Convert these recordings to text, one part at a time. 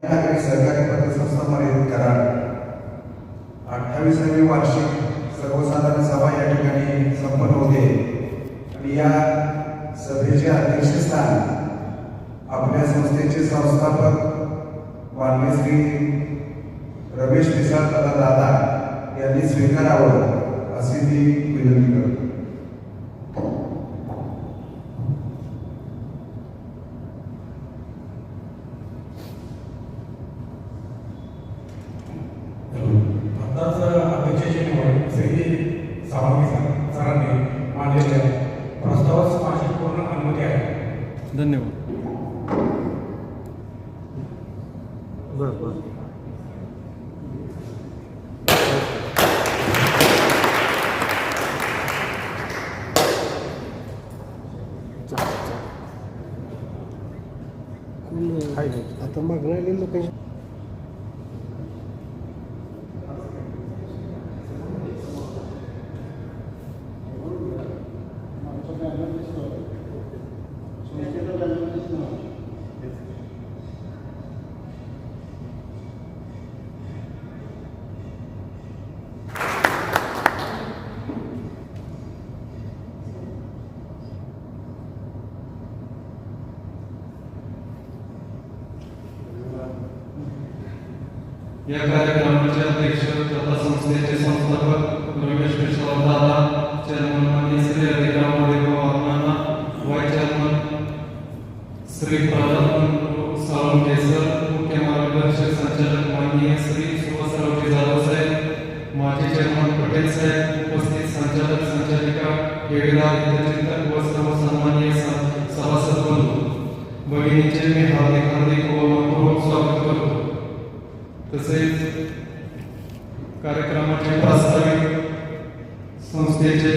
सहकारी पतसंस्था मर्यादित करार 28वी वार्षिक सर्वसाधारण सभा या ठिकाणी संपन्न होते आणि या सभेचे अध्यक्षस्थान आपल्या संस्थेचे संस्थापक माननीय श्री रमेश पिसाळ दादा यांनी स्वीकारावं अशी मी विनंती करतो. अध्यक्षाची निवड श्री सावंगी सरांनी मांडलेल्या प्रस्तावास माझी पूर्ण अनुमती आहे. धन्यवाद. बरं आता मग राहिलेले लोक या कार्यक्रमाचे अध्यक्ष तथा संस्थेचे संस्थापक रमेश पिसाळ दादा, चेअरमन माननीय Shri Adhiram Waghmana, vice chairman Shri Pralhad Salunkhe sir, मुख्य मार्गदर्शक संचालक माननीय श्री सुभाषरावजी जाधव साहेब, माजी चेअरमन पटेल साहेब, उपस्थित संचालक संचालिका, केडीदार हितचिंतक व सर्व सन्माननीय सभासद बंधू भगिनींचे मी हार्दिक व मनपूर्वक स्वागत करतो. तसेच कार्यक्रमाचे प्रास्ताविक संस्थेचे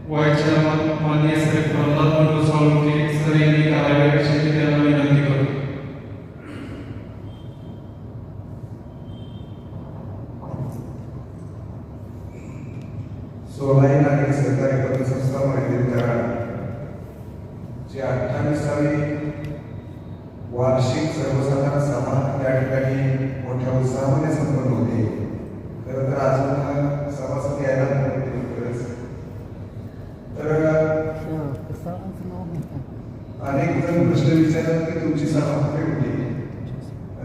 व्हाईस चेअरमन माननीय श्री प्रल्हाद साळुंखे सर यांनी कार्यालयाची त्यांना विनंती करतो. सोलाई नागरी सहकारी पतसंस्था मर्यादित करार ची 28वी वार्षिक सर्वसाधारण सभा या ठिकाणी मोठ्या उत्साहाने संपन्न होते. खरं तर अजून सभासद यायला तर अनेक जण प्रश्न विचारतात की तुमची सभा कुठे होती.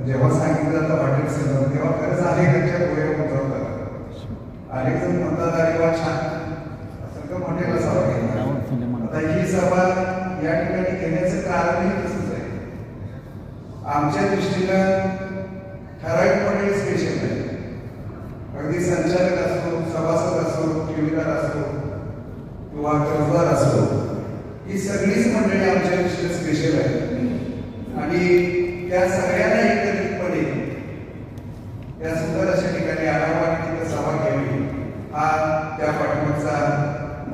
जेव्हा सांगितलं जातं हॉटेल सभा तेव्हा खरंच अनेकांच्या डोळ्यावर उतरवतात. अनेक जण म्हणतात अरे वा छान सगळं हॉटेलला सभा घेणार. आता ही सभा या ठिकाणी घेण्याचं कारणही तसंच आहे. आमच्या दृष्टीनं ठराविक मंडळी स्पेशल आहे. अगदी संचालक असो, सभासद असो, ठेवीदार असो किंवा कर्जदार असो, ही सगळीच मंडळी आमच्या दृष्टीनं स्पेशल आहे आणि त्या सगळ्यांना एकत्रितपणे या सुंदर अशा ठिकाणी आढावा आणि तिथं सभा घ्यावी हा त्या पाठीमागचा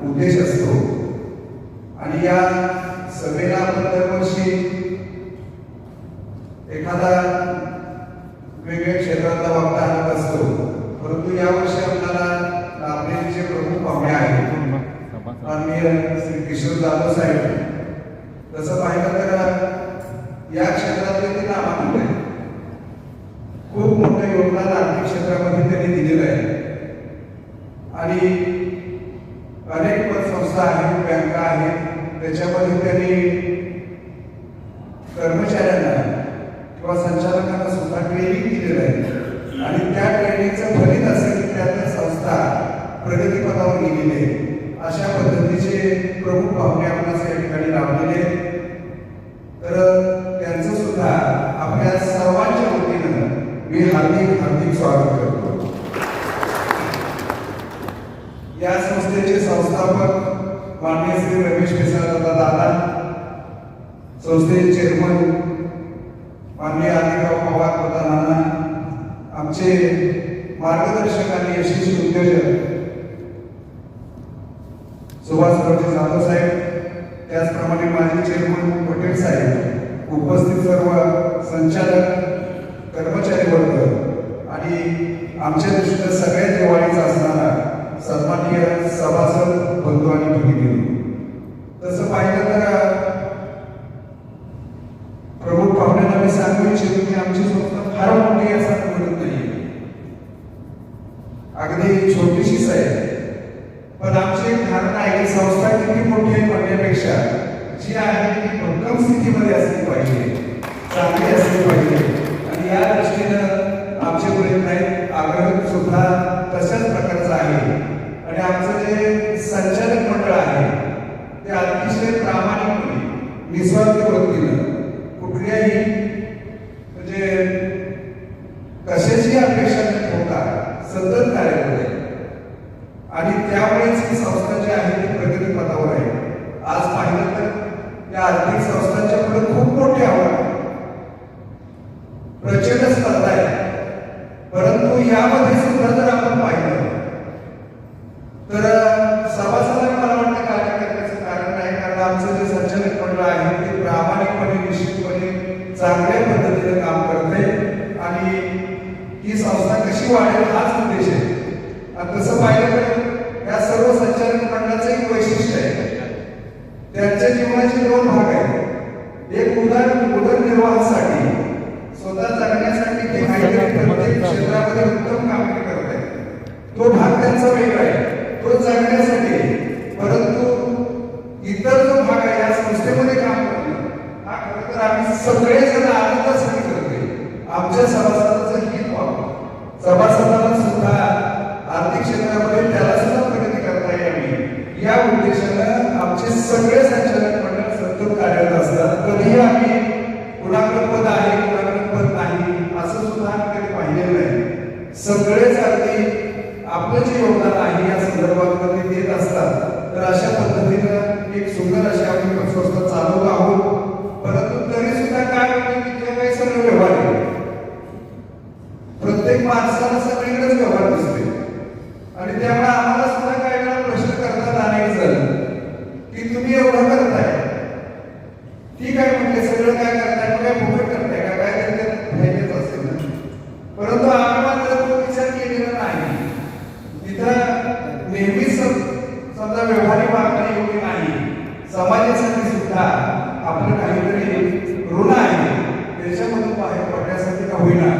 उद्देश असतो. आणि या सभेला आपण दरवर्षी एखादा वेगवेगळ्या क्षेत्रातला वक्ता आणत असतो, परंतु यावर्षी आपल्याला आपले जे प्रमुख पाहुणे आहेत माननीय श्री किशोर जाधव साहेब, तसं पाहिलं तर या क्षेत्रातले ते नामांकित आहे. खूप मोठं योगदान आर्थिक क्षेत्रामध्ये त्यांनी दिलेलं आहे आणि अनेक पतसंस्था आहेत, बँका आहेत, त्याच्यामध्ये त्यांनी कर्मचाऱ्यांना किंवा संचालकांना सुद्धा ट्रेनिंग दिलेलं आहे आणि त्या ट्रेनिंगचं फलित असं की त्यातल्या संस्था प्रगतीपथावर गेलेली आहे. अशा पद्धतीचे प्रमुख पाहुणे आपल्याला या ठिकाणी लाभलेले तर त्यांचं सुद्धा आपल्या सर्वांच्या वतीनं मी हार्दिक स्वागत करतो. या संस्थेचे संस्थापक माननीय श्री रमेश पिसाळ दादा, संस्थेचे चेअरमन माननीय अधिराम वाघमाना, आमचे मार्गदर्शक आणि यशस्वी उद्योजक सुभाषरावजी जाधव साहेब, त्याचप्रमाणे माजी चेअरमन पटेल साहेब, उपस्थित सर्व संचालक, कर्मचारी वर्ग आणि आमच्या दृष्टीनं सगळ्यात जिव्हाळीचा असणारा सन्माननीय सभासद बंधू आणि भगिनी. तसं पाहिलं तर प्रमुख पाहुण्यांना मी सांगू इच्छितो की आमची प्रामाणिकपणे निस्वार्थ वृत्तीनं कुठल्याही म्हणजे कशाची अपेक्षा न ठेवता सतत कार्य करते आणि त्यामुळेच ही संस्था जी आहे ती प्रगती पथावर आहे. आज पाहिलं तर या आर्थिक संस्थांच्या पुढे खूप मोठे आव्हान आहे, प्रचंड स्पर्धा आहे. परंतु यामध्ये सुद्धा जर आपण पाहिलं तर सभासदांना मला वाटतं कार्य करण्याचं कारण नाही, कारण आमचं जे संचालक मंडळ आहे ते प्रामाणिकपणे निश्चितपणे चांगल्या पद्धतीने काम करते आणि ही संस्था कशी वाढेल हाच उद्देश आहे. आणि तसं पाहिलं तर या सर्व संचालक मंडळाचं एक वैशिष्ट्य आहे, त्यांच्या जीवनाचे दोन भाग आहेत. एक उदरनिर्वाहासाठी स्वतः जगण्यासाठी ते काहीतरी प्रत्येक क्षेत्रामध्ये उत्तम कामगिरी करत आहेत, तो भाग त्यांचा वेगळा आहे, तो जगण्यासाठी आहे. परंतु इतर जो भाग आहे या संस्थेमध्ये काम करणं हा खरं तर आम्ही सगळेजण आनंदासाठी करतोय. आमच्या सभासदांचं हित व्हावं, सभासदांना सुद्धा आर्थिक क्षेत्रामध्ये त्याला सुद्धा प्रगती करता यावी या उद्देशानं आमचे सगळे संचालक मंडळ सतत कार्यरत असतात. कधीही आम्ही कुणाकडे पद आहे कुणाकडे पद नाही असं सुद्धा आम्ही कधी पाहिलेलं नाही. सगळेच अगदी आपलं जे योगदान आहे या संदर्भात देत असतात. तर अशा पद्धतीनं एक सुंदर अशी आम्ही संस्था चालवत आहोत. परंतु तरी सुद्धा काय होतं की जे काही सगळं व्यवहार आहे, प्रत्येक माणसाला सगळीकडेच व्यवहार दिसते आणि त्यामुळे आम्हाला सुद्धा काही वेळा प्रश्न करतात अनेक जण की तुम्ही एवढं करताय, ठीक आहे म्हणजे सगळं काय करताय, मग काय फुकट करताय का, काय त्याच्यात फायदेच असेल ना. परंतु आम्ही मात्र तो विचार केलेला नाही. तिथं नेहमीच समजा व्यवहारिक वागणं योग्य नाही. समाजासाठी सुद्धा आपलं काहीतरी ऋण आहे, त्याच्यामधून बाहेर पडण्यासाठी का होईना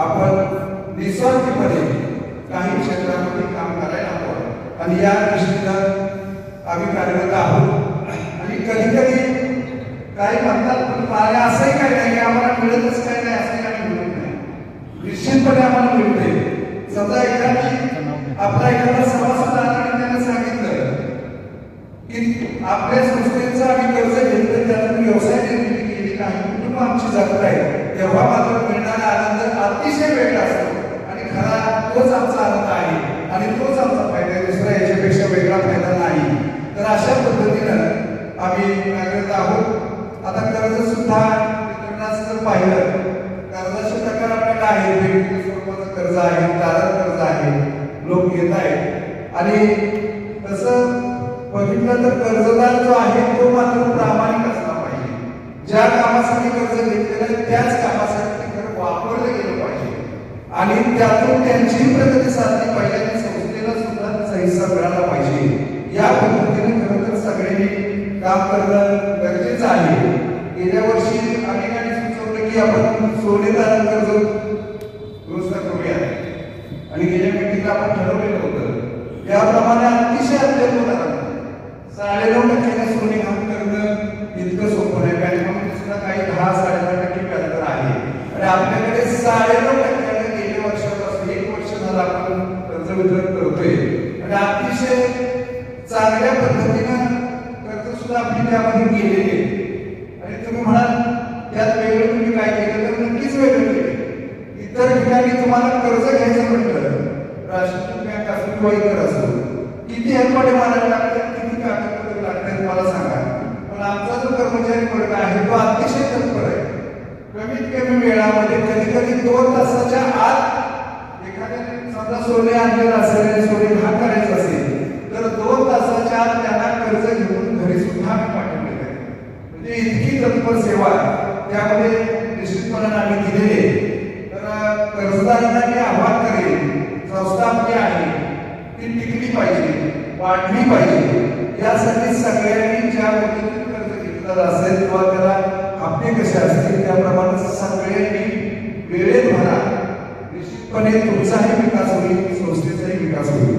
आपण निस्वार्थीपणे काही क्षेत्रामध्ये काम करायला हवं आणि या दृष्टीनं आम्ही कार्यरत आहोत. आणि कधी कधी काही म्हणतात पण मला असंही काही नाही, आम्हाला मिळतच काही नाही असंही आम्ही म्हणत नाही. निश्चितपणे आम्हाला मिळते. समजा आपला एखादा सभासद आला आणि त्याने सांगितलं की आपल्या संस्थेचं आम्ही कर्ज घेतलं, त्यातून व्यवसाय निर्मिती केली, काही कुटुंब आमची जगत आहे, तेव्हा मात्र मिळणारा आनंद अतिशय वेगळा असतो आणि खरा तोच आमचा आनंद आहे आणि तोच आमचा फायदा आहे, दुसरा याच्यापेक्षा वेगळा फायदा नाही. तर अशा पद्धतीनं आम्ही कार्यरत आहोत. आता कर्ज सुद्धा वितरणाचं जर पाहिलं, कर्जाचे प्रकार आपल्याला आहे, व्यक्तिगत स्वरूपाचं कर्ज आहे, तारण कर्ज आहे, लोक घेत आहेत. आणि तसं बघितलं तर कर्जदार जो आहे तो मात्र प्रामाणिक असला पाहिजे. ज्या कामासाठी कर्ज घेतलेलं त्याच कामासाठी ते घर वापरलं गेलं पाहिजे आणि त्यातून त्यांचीही प्रगती साधली पाहिजे आणि संस्थेला सुद्धा त्याचा हिस्सा मिळाला पाहिजे. या पद्धतीने खरं तर सगळ्यांनी काम करणं गरजेचं आहे. गेल्या वर्षी अनेकांनी सुचवलं की आपण सोने तारण कर्ज दुरुस्त करूया आणि गेल्या मीटिंगला आपण ठरवलेलं होतं. त्याप्रमाणे अतिशय अत्यल्प तारण 9.5% सोने घालून करणं इतकं सोपं नाही. बँकामध्ये सुद्धा काही 10-10.5% व्याजदर आहे आणि आपल्याकडे 9.5% गेल्या वर्षापासून 1 वर्ष झालं आपण कर्ज वितरण करतोय आणि अतिशय चांगल्या पद्धतीनं कर्ज सुद्धा आपली त्यामध्ये गेलेली आहे. आणि तुम्ही म्हणाल त्यात वेगळं तुम्ही काय केलं, तर नक्कीच वेगळं केलं. इतर ठिकाणी तुम्हाला कर्ज घ्यायचं म्हटलं, राष्ट्रीय बँक असो किंवा इतर असो, किती हेलपाटे मारायला लागतात, किती कागदपत्र लागतात मला सांगा. पण आमचा जो कर्मचारी वर्ग आहे तो अतिशय तत्पर आहे. कमीत कमी वेळामध्ये कधी कधी 2 तासाच्या आत एखाद्याने समजा सोने आणलेलं असेल, सोने घाण करायचं असेल तर 2 तासाच्या आत त्यांना कर्ज घेऊन घरी सुद्धा आम्ही पाठवलेलं आहे. म्हणजे इतकी तत्पर सेवा त्यामध्ये निश्चितपणे आम्ही दिलेली आहे. तर कर्जदारांना मी आव्हान करेन, संस्था आपली आहे ती टिकली पाहिजे, वाढली पाहिजे. यासाठी सगळ्यांनी ज्या पद्धतीने कर्ज घेतलेलं असेल किंवा त्याला हप्ते कसे असतील त्याप्रमाणे सगळ्यांनी वेळेत भरा. निश्चितपणे तुमचाही विकास होईल, संस्थेचाही विकास होईल.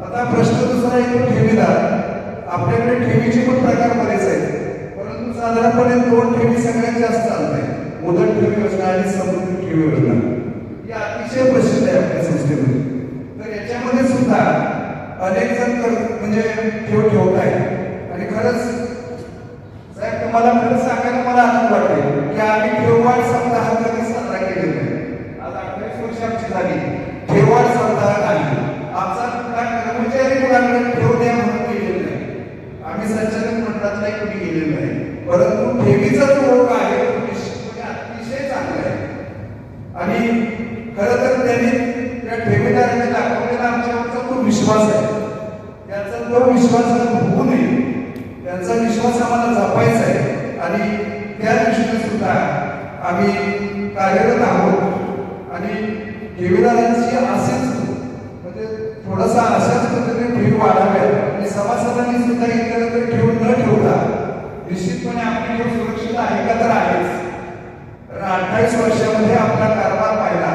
आता प्रश्न दुसरा येतो ठेवीदार. आपल्याकडे ठेवीचे पण प्रकार बरेच आहेत, परंतु साधारणपणे 2 ठेवी सगळ्यात जास्त चालते, मुदत ठेवी योजना आणि समृद्धी ठेवी योजना. ही अतिशय प्रसिद्ध आहे आपल्या संस्थेमध्ये. तर याच्यामध्ये सुद्धा अनेक जण म्हणजे ठेव ठेवत आहेत आणि खरंच मला खरं सांगायला मला आनंद वाटेल की आम्ही ठेववाड सप्ताह कधी साजरा केलेला नाही. आज 28 वर्ष आमची झाली, ठेववाड सप्ताह नाही. आमचा कुठला कर्मचारी मुलांकडे ठेव द्या म्हणून गेलेला नाही. आम्ही संचालक मंडळातलाही कुणी गेलेलो नाही. परंतु ठेवीचा जो ओघ आहे तो निश्चितपणे अतिशय चांगला आहे. आणि खरं तर त्यांनी त्या ठेवीदाराने दाखवलेला आमच्यावरचा तो विश्वास आहे. त्याचा तो विश्वास होऊ नये, त्यांचा विश्वास आम्हाला जपायचा आहे. आणि त्या दृष्टीने सुद्धा आम्ही कार्यरत आहोत. आणि ठेवीदारांची असेच म्हणजे थोडासा अशाच पद्धतीने ठेवी वाढाव्यात आणि सभासदांनी सुद्धा इतर ठेवून न ठेवता निश्चितपणे आपली ठेव सुरक्षित आहे का तर आहेच. कारण 28 वर्षामध्ये आपला कारभार पाहिला,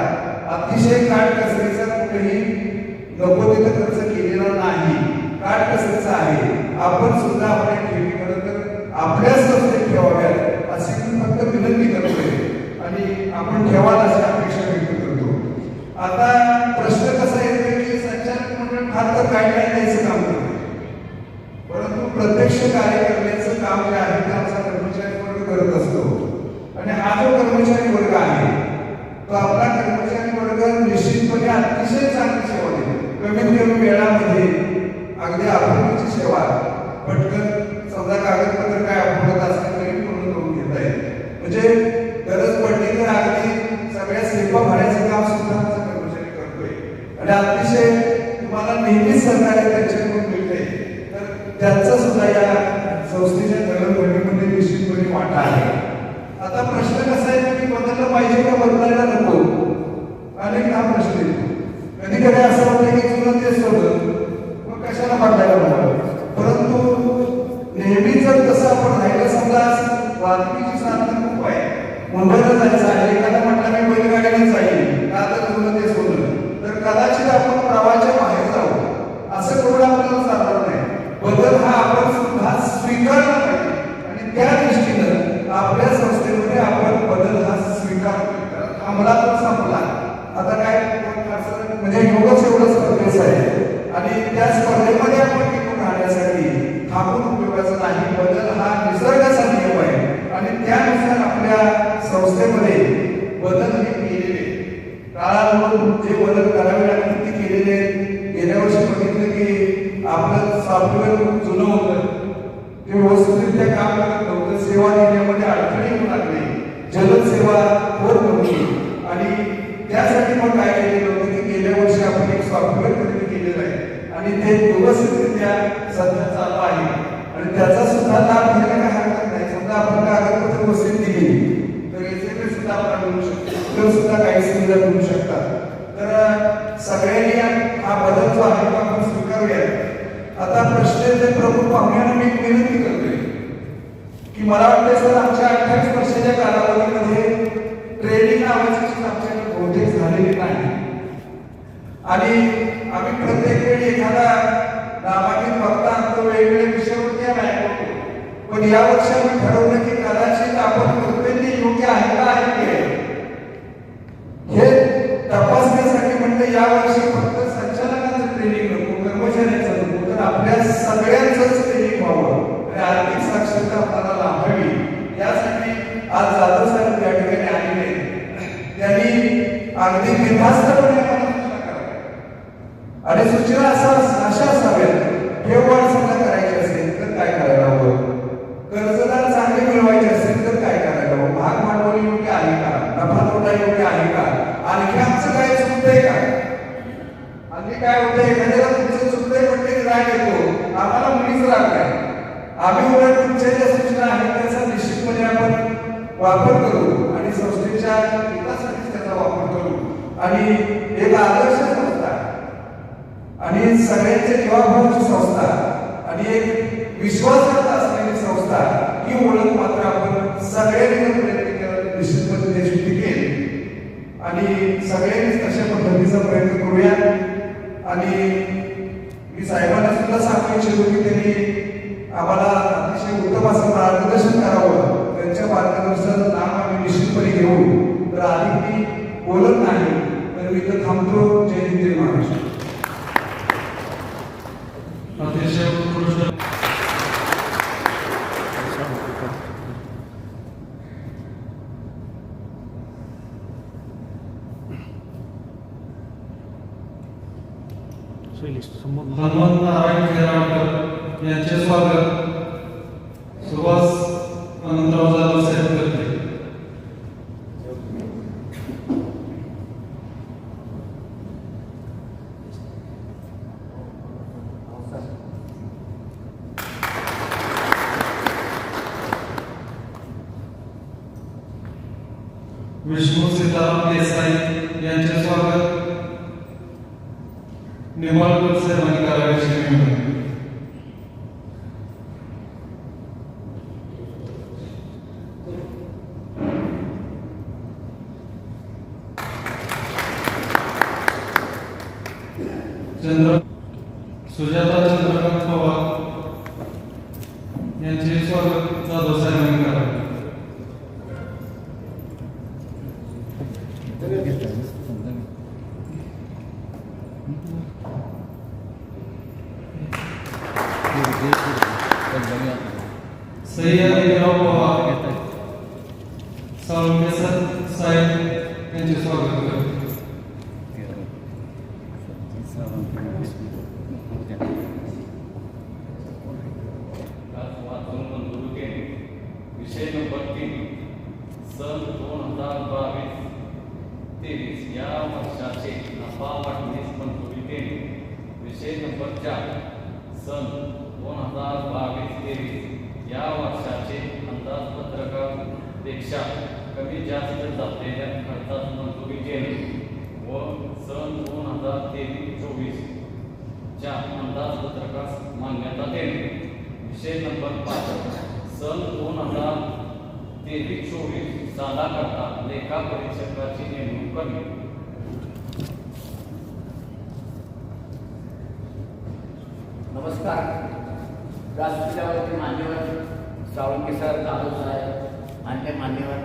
अतिशय काटकसरीचा कुठेही नको तिथं खर्च केलेला नाही, काटकसरीचा आहे. आपण सुद्धा आपल्या ठेवी खरं तर आपल्या संस्थेत ठेवाव्यात अशी मी फक्त विनंती करतोय आणि आपण ठेवाल अशी अपेक्षा व्यक्त करतो. आता प्रश्न कसा येतो की संचालक मंडळ फार तर गाईडलाईन द्यायचं काम करते, परंतु प्रत्यक्ष कार्य करण्याचं काम जे आहे ते आमचा कर्मचारी वर्ग करत असतो. आणि हा जो कर्मचारी वर्ग आहे तो आपला कर्मचारी वर्ग निश्चितपणे अतिशय चांगली सेवा देतो. कमीत कमी वेळामध्ये अगदी आपुलकीची सेवा, पटकन समजा कागदपत्र काय अपुरत असले तरी पूर्ण करून घेता येते. म्हणजे गरज पडली तर अगदी सगळ्या सेवा भरायचं काम सुद्धा आमचा कर्मचारी करतोय. आणि अतिशय तुम्हाला नेहमीच सहकार्य त्यांच्याकडून मिळते. तर त्यांचा सुद्धा या संस्थेच्या जडणघडणीमध्ये निश्चितपणे वाटा आहे. आता प्रश्न कसा आहे की बदललं पाहिजे का बदलायला नको, अनेक हा प्रश्न येतो. कधी कधी असं होतं की जुनं तेच होतं, मग कशाला बदलायला नको. परंतु नेहमी जर तसं आपण राहिलं, समजा वाहतुकीची साधनं खूप आहे, मुंबईला जायचं आहे, एखादा म्हटलं मी बैलगाडीने जाईल का तर जुनं तेच होतं, तर कदाचित आपण प्रवाहाच्या बाहेर जाऊ. असं करून आपल्याला चालणार नाही. बदल हा आपण सुद्धा स्वीकारला पाहिजे. आणि त्या दृष्टीनं आपल्या संस्थेमध्ये आपण बदल हा स्वीकारतो. थांबला तर संपला, आता काय म्हणजे योगच एवढं स्पर्धेच आहे. आणि त्या स्पर्धेमध्ये आपण टिकून राहण्यासाठी थांबून उपयोगाचा नाही. बदल हा निसर्गाचा नियम आहे आणि त्यानुसार आपल्या संस्थेमध्ये बदल हे केलेले काळानुरूप जे बदल करावे लागतील ते केलेले. गेल्या वर्षी बघितलं की आपलं सॉफ्टवेअर खूप जुनं होतं, ते व्यवस्थितरित्या काम करत नव्हतं, सेवा देण्यामध्ये अडचणी होऊ लागले, जलद सेवा होत नव्हती. आणि त्यासाठी मग काय केलेलं होतं की गेल्या वर्षी आपण एक सॉफ्टवेअर खरेदी केलेलं आहे आणि ते व्यवस्थितरित्या सध्या चालू आहे. आणि त्याचा सुद्धा लाभ घ्यायला काय हरकत नाही. समजा आपण कागदपत्र व्यवस्थित दिली तर एसएमएस सुद्धा आपण मिळू शकतो, सुद्धा काही सुविधा मिळू शकतात. तर सगळ्यांनी हा बदल जो आहे तो आपण स्वीकारूया. आता प्रश्न प्रमुख पाहुण्यांना मी विनंती करतोय की मला वाटतं सर आमच्या 28 वर्षाच्या कालावधीमध्ये ट्रेनिंग नावाची चीज आमच्याकडे बहुतेक झालेली नाही. आणि आम्ही प्रत्येक वेळी एखादा नामांकित वक्ता आणतो, वेगवेगळ्या विषयावरती आम्ही ऐकतो. पण यावर्षी आम्ही ठरवलं की कदाचित आपण करतोय ते योग्य आहे का आहे हे तपासण्यासाठी म्हणलं यावर्षी फक्त संचालकांचं ट्रेनिंग नको, कर्मचाऱ्यांचं नको, तर आपल्या सगळ्यांचंच ट्रेनिंग व्हावं आणि आर्थिक साक्षरता आपल्याला लाभावी. यासाठी आज जाधव साहेब या ठिकाणी आलेले, त्यांनी अगदी बिनधास्तपणे आम्हाला सूचना कराव्या आणि सूचना अशा असाव्यात. ठेववाढ समजा करायची असेल तर काय करायला हवं, कर्जदार चांगले मिळवायचे असेल तर काय करायला हवं, भाग भांडवल योग्य आहे का, नफा तोटा योग्य आहे का, आणखी आमचं काय चुकतंय का. आणखी काय होतं, एखाद्याला तुमचं चुकतंय म्हटलं की राग येतो, आम्हाला मुलीच राग नाही. आम्ही उलट तुमच्या ज्या सूचना आहेत त्याचा निश्चितपणे आपण वापर करू आणि संस्थेच्या विकासासाठी त्याचा वापर करू. आणि एक आदर्श संस्था आणि सगळ्यांच्या जीवाभावाची संस्था आणि एक विश्वासार्ह असलेली संस्था ही ओळख मात्र आपण सगळ्यांनी प्रयत्न केला निश्चित पद्धतीने टिकेल. आणि सगळ्यांनीच तशा पद्धतीचा प्रयत्न करूया. आणि मी साहेबांना सुद्धा सांगू इच्छितो की त्यांनी आम्हाला अतिशय उत्तम असं मार्गदर्शन करावं. त्यांच्या मार्गदर्शनाचं नाम आम्ही निश्चितपणे घेऊ. तर अधिक मी बोलत नाही तर मी तर थांबतो. जय हिंद, जय महाराष्ट्र. अतिशय उत्कृष्ट हनुमंत नारायण खेराळकर यांचे स्वागत सुभाष अनंतराव जाधव साहेब करते. विष्णू सीताराम देसाई यांचे स्वागत निंबाळकर साहेबांनी करावयाची विनंती. सुजाता चंद्रकांत पवार यांचे स्वागत जाधव साहेबांनी करावे. सह्याद्रीराव पवार साळुंखे साहेब यांचे स्वागत करते. विषय नंबर 3 सन 2022-23 या वर्षाचे नफा वाटणीस मंजुरी देणे. विषय नंबर 4 सन 2022-23 या वर्षाचे अंदाजपत्रकापेक्षा कमी जास्त झालेल्या खर्चास मंजुरी देणे व सन 2023-24 च्या अंदाजपत्रकास मान्यता देणे. विषय नंबर 5 सन 2023-24 सालाकरता लेखा परीक्षकाची नेमणूक करणे. नमस्कार. व्यासपीठावरती मान्यवर साळुंखे सर, जाधव साहेब, अन्य मान्यवर,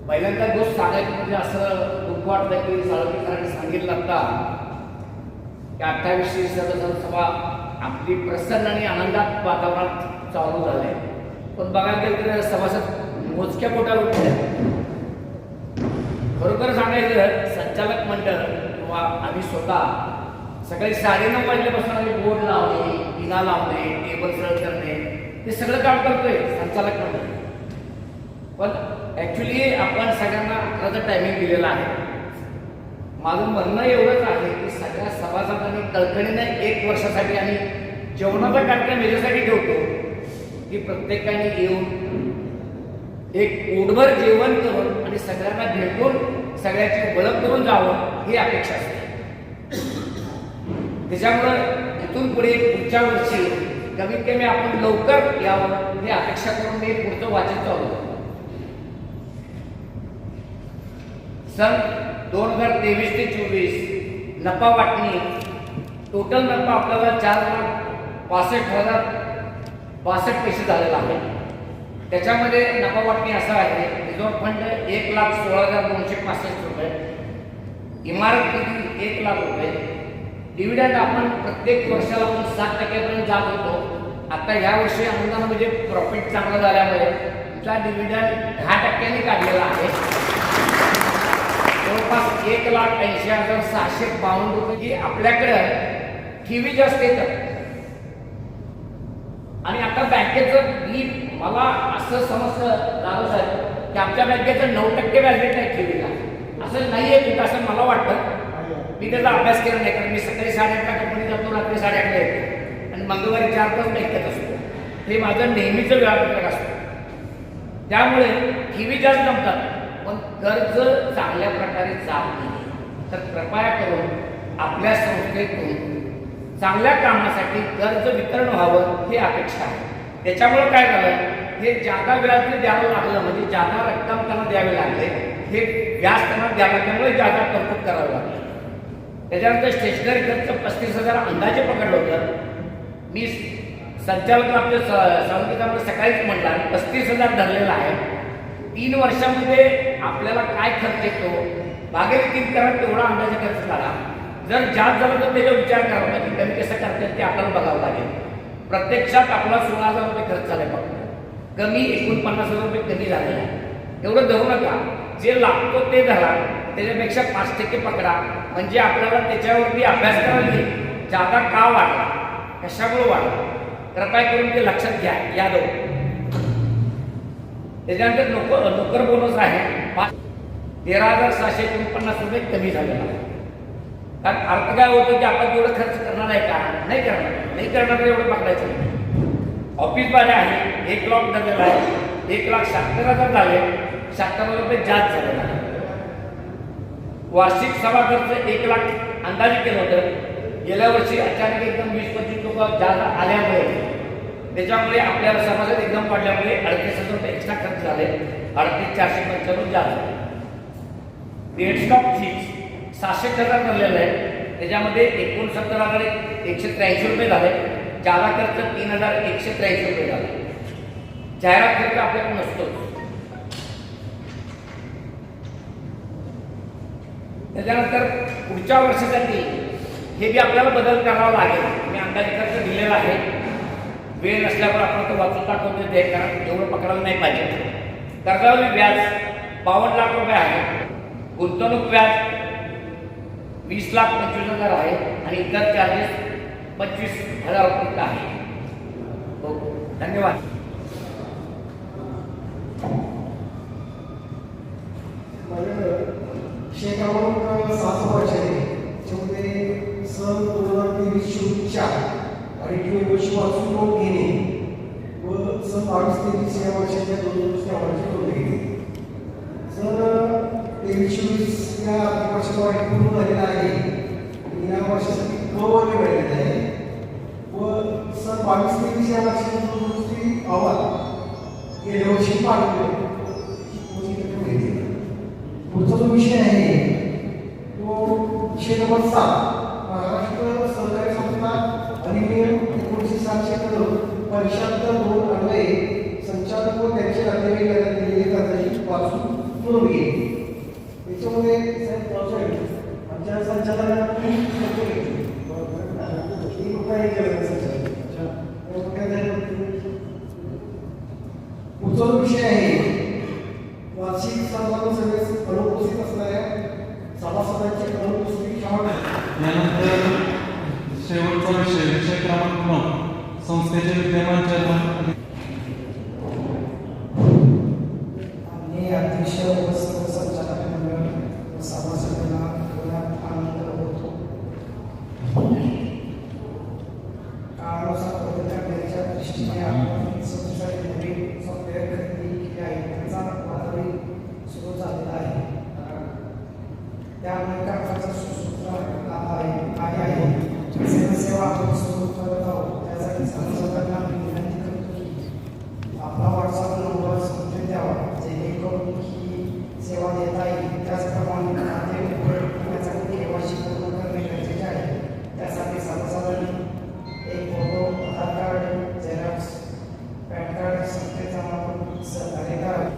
पहिल्यांदा गोष्ट सांगायची म्हणजे असं दुःख वाटतं की साळुंखे सरांनी सांगितलं आता की 28वी सभा आपली प्रसन्न आणि आनंदात वातावरणात चालू झालं आहे. पण बघायला गेलं तर सभासद मोजक्या पोटावर उठले. खरोखर सांगायचं संचालक मंडळ किंवा आम्ही स्वतः सकाळी 9:30 वाजल्यापासून आम्ही बोर्ड लावणे, पिना लावणे, टेबल सरळ करणे हे सगळं काम करतोय संचालक मंडळ. पण ॲक्च्युली आपण सगळ्यांना 11चा टायमिंग दिलेला आहे. माझं म्हणणं एवढंच आहे की सगळ्या सभासदांनी कळकळीने 1 वर्षासाठी आम्ही जेवणाचा कार्यक्रम याच्यासाठी ठेवतो की प्रत्येकाने येऊन एक पोटभर जेवण करून आणि सगळ्यांना भेटून सगळ्याची ओळख करून जावं ही अपेक्षा असते. त्याच्यामुळं इथून पुढे पुढच्या वर्षी कमीत कमी आपण लवकर यावं ही अपेक्षा करून मी पुढचं वाचन चालू करतो. सन 2023 ते 24 नफा वाटणी टोटल नफा आपल्याला 4,62,062 पैसे झालेला आहे. त्याच्यामध्ये नफा वाटणी असा आहे, रिझर्व्ह फंड 1,16,265 रुपये, इमारत निधी 1,00,000 रुपये, डिव्हिडंड आपण प्रत्येक वर्षाला आपण 7% जात होतो. आता ह्या वर्षी अनुदान म्हणजे प्रॉफिट चांगलं झाल्यामुळे तुमचा डिव्हिडंड 10% काढलेला आहे. जवळपास 1,80,652 रुपये की आपल्याकडे ठेवी जास्त येतात. आणि आता बँकेचं मला असं समजतं दादा साहेब की आमच्या बँकेचं 9% व्याजरेट आहे ठेवीला. असं नाही आहे कुठं, असं मला वाटतं. मी त्याचा अभ्यास केला नाही, कारण मी सकाळी 8:30ला कंपनी जातो, रात्री 8:30ला येतो आणि मंगळवारी 4 तास बँकेत असतो. हे माझं नेहमीचं वेळापत्रक असतं. त्यामुळे ठेवी जास्त जमतात पण कर्ज चांगल्या प्रकारे जात नाही. तर कृपया करून आपल्या संस्थेतून चांगल्या कामासाठी कर्ज वितरण व्हावं ही अपेक्षा आहे. त्याच्यामुळे काय झालं, हे जादा व्याज द्यावं लागलं म्हणजे जादा रक्कम त्यांना द्यावे लागले, हे व्याज त्यांना द्यावं लागल्यामुळे जादा तरतूद करावं लागलं. त्याच्यानंतर स्टेशनरी खर्च 35,000 अंदाजे पकडलं होतं. मी संचालक आपल्या संगीतामध्ये सकाळीच म्हटलं 35,000 धरलेला आहे. 3 वर्षामध्ये आपल्याला काय खर्च येतो भागेल 3 करा, तेवढा अंदाजे खर्च करा. जर जास्त झालं तर त्याचा विचार करावा की कमी कसं करतात ते आपल्याला बघावं लागेल. प्रत्यक्षात आपला 16,000 रुपये खर्च झालाय फक्त. कमी 49,000 रुपये कमी झालेला आहे. एवढं धरू नका, जे लागतो ते धरा, त्याच्यापेक्षा 5% पकडा. म्हणजे आपल्याला त्याच्यावरती अभ्यास करायला येईल जागा का वाढला, कशामुळे वाढला, कृपया करून ते लक्षात घ्या याद हो. त्याच्यानंतर नोकर बोनस आहे 13,749 रुपये कमी झालेला आहे. कारण अर्थ काय होतं की आपण तेवढं खर्च करणार आहे का, नाही करणार तर एवढं पकडायचं नाही. ऑफिस भाडे आहे 1 लाख झालेला आहे, 1,77,000 झाले, 77,000 रुपये जास्त झालेला आहे. वार्षिक सभा खर्च 1 लाख अंदाजे केलं होतं. गेल्या वर्षी अचानक एकदम 20-25 लोक जास्त आल्यामुळे त्याच्यामुळे आपल्याला समाजात एकदम पडल्यामुळे 38,000 रुपये एक्स्ट्रा खर्च झाले, 38,495 जास्त. डेट स्टॉक फीज 66,000 भरलेलं आहे, त्याच्यामध्ये 69,183 रुपये झाले, जादा खर्च 3,183 रुपये झाले. जाहिरात खर्च आपल्याकडे नसतो. त्याच्यानंतर पुढच्या वर्षासाठी हे बी आपल्याला बदल करावा लागेल. मी अंदाजे खर्च दिलेला आहे, वेळ नसल्यावर आपण तो वाचून दाखवतो ते, कारण एवढं पकडायला नाही पाहिजे. कर्जावरील व्याज 52 लाख रुपये आहे, गुंतवणूक व्याज 20,25,000 आहे आणि इतर चार्जेस 25,000 रुपये आहे. हो, धन्यवाद. शेकावरून 7 वर्षाने त्याच्यामध्ये सन 2023-24 आणि वर्षीपासून नोंद घेणे व सन 22-23 या वर्षाच्या 2 वर्षाची नोंद घेणे. सन 23-24 या आर्थिक वर्षाचा वाढ पूर्ण झालेला आहे आणि या वर्षासाठी वर्ग मिळालेला आहे व सन 22-23 या वर्षाची दुरुस्ती अहवाल गेल्या वर्षी पाठवले. पुढचा जो विषय आहे तो विषय नंबर 7, महाराष्ट्र सहकारी संस्था अधिनियम 1960 कलम 75(2) अन्वये संचालक व त्यांचे नातेवाईक यांना दिलेली कर्जाची वाचून नोंद घे. याच्यामध्ये आमच्या संचालकांना पुढचा जो विषय आहे वार्षिक संपादन सभेस अनुपस्थित असणाऱ्या सभासदांची अनुपस्थिती क्षमा. यानंतर शेवटचा विषय क्रमांक 9, संस्थेचे विद्यमान चेअरमन आणि अध्यक्ष व सर्व संचालक मंडळ सभासदांना आनंद होतो. काळानुसार बदल करण्याच्या दृष्टीने आपण संस्थेसाठी नवीन सॉफ्टवेअर खरेदी केली आहे, त्याचा वातावरण सुरू झालेला आहे. त्यामुळे कामाचा सुसूत्र आहे. सेवा आपण सुरू करत आहोत. त्यासाठी सभासदांना विनंती करतो की आपला व्हॉट्सअप नंबर संस्थेत द्यावा, जेणेकरून ही सेवा देता येईल. त्याचप्रमाणे खाते उघड करण्यासाठी केवायसी पूर्ण करणे गरजेचे आहे. त्यासाठी सभासदांनी एक फोटो, आधार कार्ड, झेरॉक्स, पॅन कार्ड संस्थेत जमा करून सहकार्य करावे.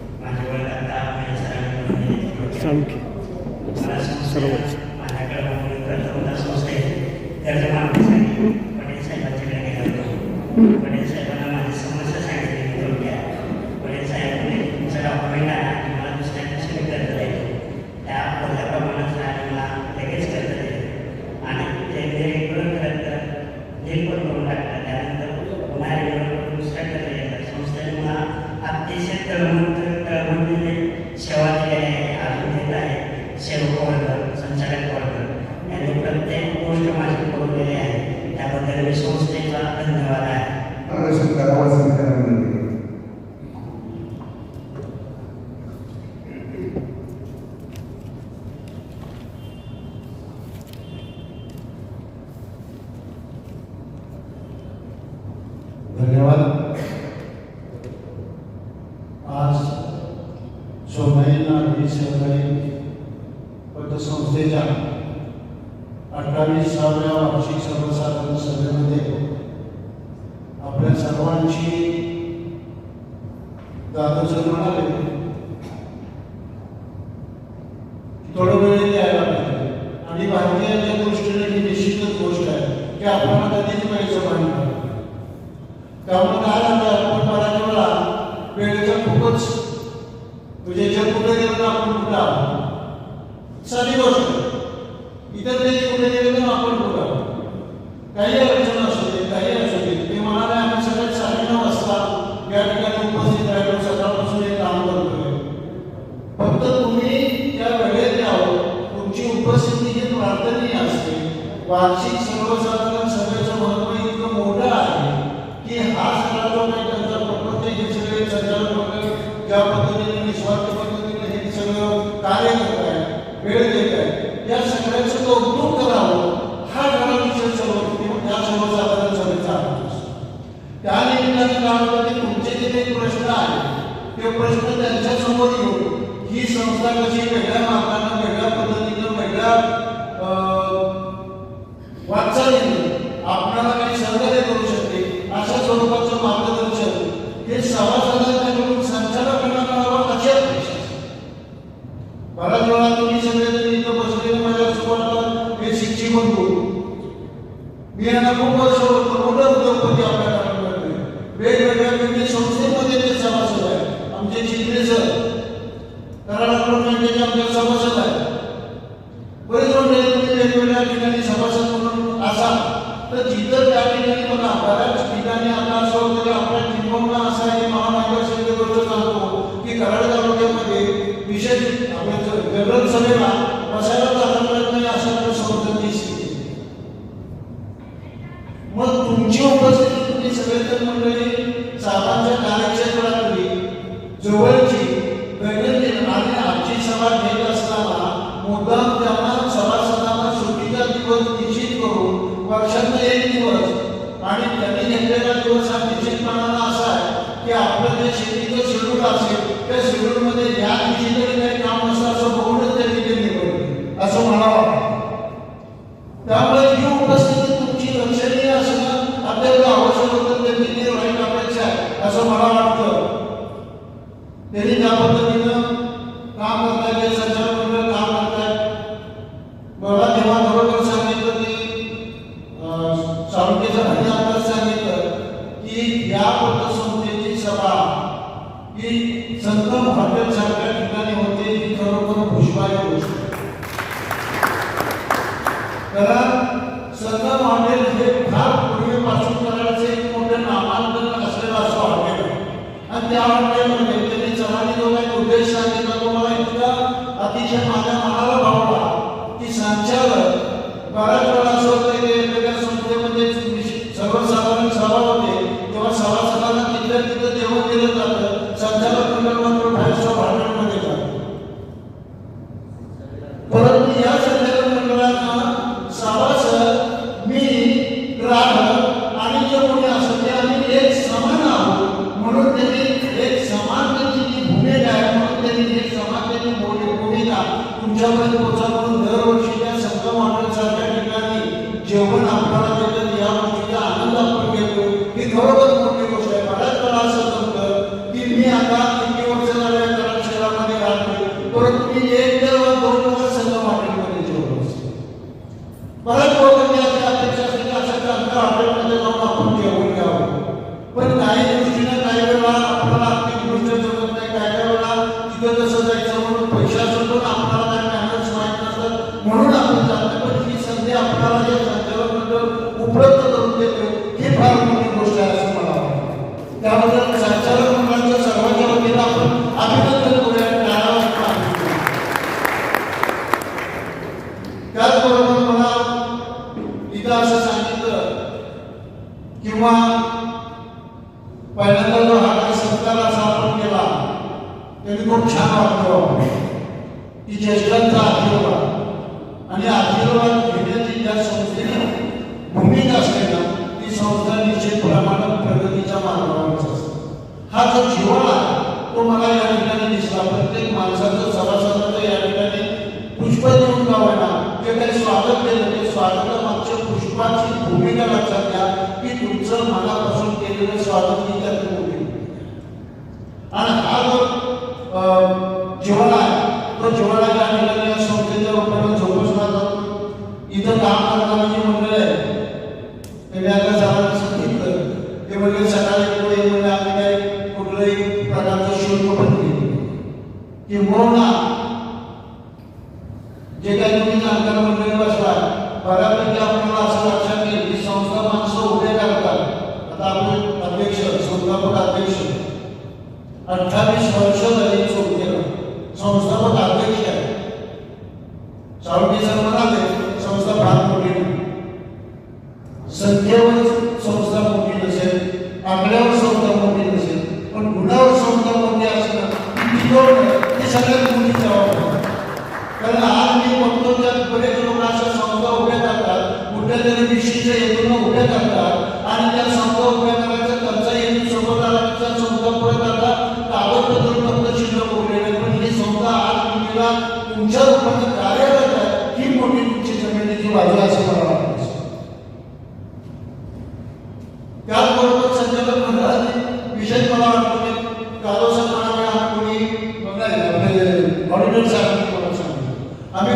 सेवा दिलेल्या आहे, अजून देत आहे. सेवक वर्ग, संचालक वर्ग यांनी प्रत्येक गोष्ट माझी कळवलेली आहे. त्याबद्दल मी संस्थेचा धन्यवाद आहे. प्रदर्शन करावं संचालकांनी. धन्यवाद. आज सोमय्या सहकारी पतसंस्थेच्या 28व्या वार्षिक सर्वसाधारण सभेमध्ये आपल्या सर्वांची दादाचं म्हणाले थोडं वेळ द्यायला पाहिजे आणि भारतीयांच्या दृष्टीने ही निश्चितच गोष्ट आहे की आपल्याला कधीच वेळेचं भान नाही. त्यामुळे काय झालं, आपण बऱ्याच वेळा वेळेचं खूपच म्हणजे जग कुठे गेलं आपण कुठं आहोत. साधी गोष्ट इथे वार्षिक सर्वसाधारण सभेचं महत्व इतकं मोठं आहे की हा सगळा जो काही त्यांचा प्रपंच हे सगळे संचालक मंडळ ज्या पद्धतीने निस्वार्थ पद्धतीने हे सगळं कार्य करत आहे, वेळ देत आहे, या सगळ्यांचं कौतुक करावं हा खरा विषय त्या सर्वसाधारण सभेचा आहे. त्या निमित्ताने काय होतं की तुमचे जे काही प्रश्न आहेत ते प्रश्न त्यांच्या समोर येऊन ही संस्था कशी वेगळ्या मार्गाने वेगळ्या पद्धतीनं वेगळ्या वाटचालीने आपल्याला काही सहकार्य करू शकते अशा स्वरूपाचं मार्गदर्शन हे सभासदांकडून संचालकांना करावं अशी अपेक्षा. बऱ्याच वेळा तुम्ही सगळेजण इथं बसलेले माझ्यासोबत हे शिक्षक बंधू, मी यांना खूप वर्ष मोठं उद्योगपती आपल्याला वेगवेगळ्या विविध संस्थेमध्ये ते सभासद आहे. आमचे चित्रे सर कराड बँकेचे आमचे सभासद आहे. बरेच मंडळी तुम्ही वेगवेगळ्या ठिकाणी सभासद म्हणून असाल तर जिथं त्या ठिकाणी बघा बऱ्याच ठिकाणी आता असं होतं की आपल्या किंबहुना असं आहे की महानगरसेवक गोष्ट सांगतो की कराड तालुक्यामध्ये विशेष आपल्या जनरल सभेला बसायला जाता मिळत नाही अशा संस्थांची स्थिती. मग तुमची उपस्थिती तुम्ही सगळेजण मंडळी साहेबांच्या कार्यक्षेत्रातली जवळची दैनंदिन आणि आजची सभा घेत असताना मुद्दाम त्यांना सभासदांना सुट्टीचा दिवस निश्चित करून वर्षातून एक दिवस आणि त्यांनी घेतलेला दिवस हा निश्चितपणानं असा आहे की आपलं जे शेतीचं शेड्यूल असेल त्या शेड्यूलमध्ये या दिवशी तरी काही काम नसतं असं बघूनच त्यांनी ते निवडले असं मला वाटतं. त्यामुळे ही उपस्थिती तुमची लक्षणीय असणं अत्यंत आवश्यक होतं. त्यांची वाईट अपेक्षा आहे असं मला वाटतं. त्यांनी त्या पद्धतीनं काम करताय, संचालक मंडळ काम करताय. मला तेव्हा बरोबर सांगितलं की सावंकेच्या घरी आपल्याला सांगितलं की या पतसंस्थेची सभा ही संगम हॉटेल सारख्या ठिकाणी होते ही खरोखर खुशबाई गोष्ट. कारण संगम हॉटेल हे फार पूर्वीपासून करायचं एक मोठं नामांकन असलेलं असं हॉटेल आहे आणि त्या हॉटेलमध्ये त्यांनी चव्हाणी जो काही उद्देश सांगितला तो मला इतका अतिशय माझ्या मनाला भावला की संचालक बऱ्याच वेळा असं होतं की वेगवेगळ्या संस्थेमध्ये सर्वसाधारण सभा होते तेव्हा सभासदांना तिथल्या तिथं जेवण दिलं जातं, संचालक मंडळ मात्र बाहेरच्या हॉटेलमध्ये जातं. परंतु या संचालक मंडळाचा सभासद मी ग्राहक आणि जे कोणी असं ते आम्ही एक समान आहोत म्हणून त्यांनी एक समानतेची जी भूमिका आहे म्हणून त्यांनी एक समानतेची भूमिका तुमच्यापर्यंत पोहोचा म्हणून दरवर्षी त्या संगम हॉटेल सारख्या ठिकाणी जेवण आपल्याला देतात या गोष्टीचा आनंद आपण घेतो ही खरोखर मोठी गोष्ट आहे. बऱ्याच वेळा असं होतं की मी आता किती वर्ष झाले कराड शहरामध्ये राहतो परंतु मी एक किंवा दोन दिवस संगम हॉटेलमध्ये जेवलो असतो. बऱ्याच लोकांनी अशी अपेक्षा असते की अशा चांगल्या हॉटेलमध्ये जाऊन आपण जेवण घ्यावं. पण काही दृष्टीनं काही वेळा आपल्याला आर्थिक दृष्ट्या जमत नाही, काही वेळा तिथं कसं जायचं म्हणून पैसा असून आपल्याला काही मॅनर्स माहीत नसतात म्हणून आपण जातो. पण ही संधी आपल्याला जे संचालक मंडळ उपलब्ध करून देतो ही फार मोठी गोष्ट आहे असं मला वाटतं. त्याबद्दल संचालक मंडळाच्या सर्वांच्या वतीनं आपण अभिनंदन करूया. त्याचबरोबर मला इथं असं सांगितलं किंवा पहिल्यांदा जो हा काही सत्कार असा आपण केला त्यांनी खूप छान वाटलं की ज्येष्ठांचा आशीर्वाद आणि आशीर्वाद घेण्याची ज्या संस्थेने भूमिका असते ना ती संस्था निश्चितप्रमाणे प्रगतीच्या मार्गावरच असते. हा जो जिव्हाळा आहे तो मला या ठिकाणी दिसला. प्रत्येक माणसाचं सभासदाचं या ठिकाणी पुष्प देऊन गावाला जे काही स्वागत केलं ते स्वागतामागच्या पुष्पाची भूमिका लक्षात घ्या की तुमचं मनापासून केलेलं स्वागत ही त्यात मोठी. आणि हा जो जिव्हाळा आहे तो जिव्हाळा या ठिकाणी या संस्थेच्या रूपाने जोपासला जातो. इथं काम करणारी जी मंडळ आहे त्यांनी आता सर्वांना सांगितलं ते म्हणजे सकाळी पुढे म्हणजे आम्ही काही कुठल्याही प्रकारचं शुल्क पण घेतलं किंवा जे काही तुम्ही जाणकार मंडळी बसला बऱ्यापैकी आपल्याला असं लक्षात येईल की संस्था माणसं उभे करतात. आता आपले अध्यक्ष संस्थापक अध्यक्ष 28 वर्ष झाली चौकीला संस्थापक अध्यक्ष आहे. सावंगी सर म्हणाले संस्था फार मोठी नाही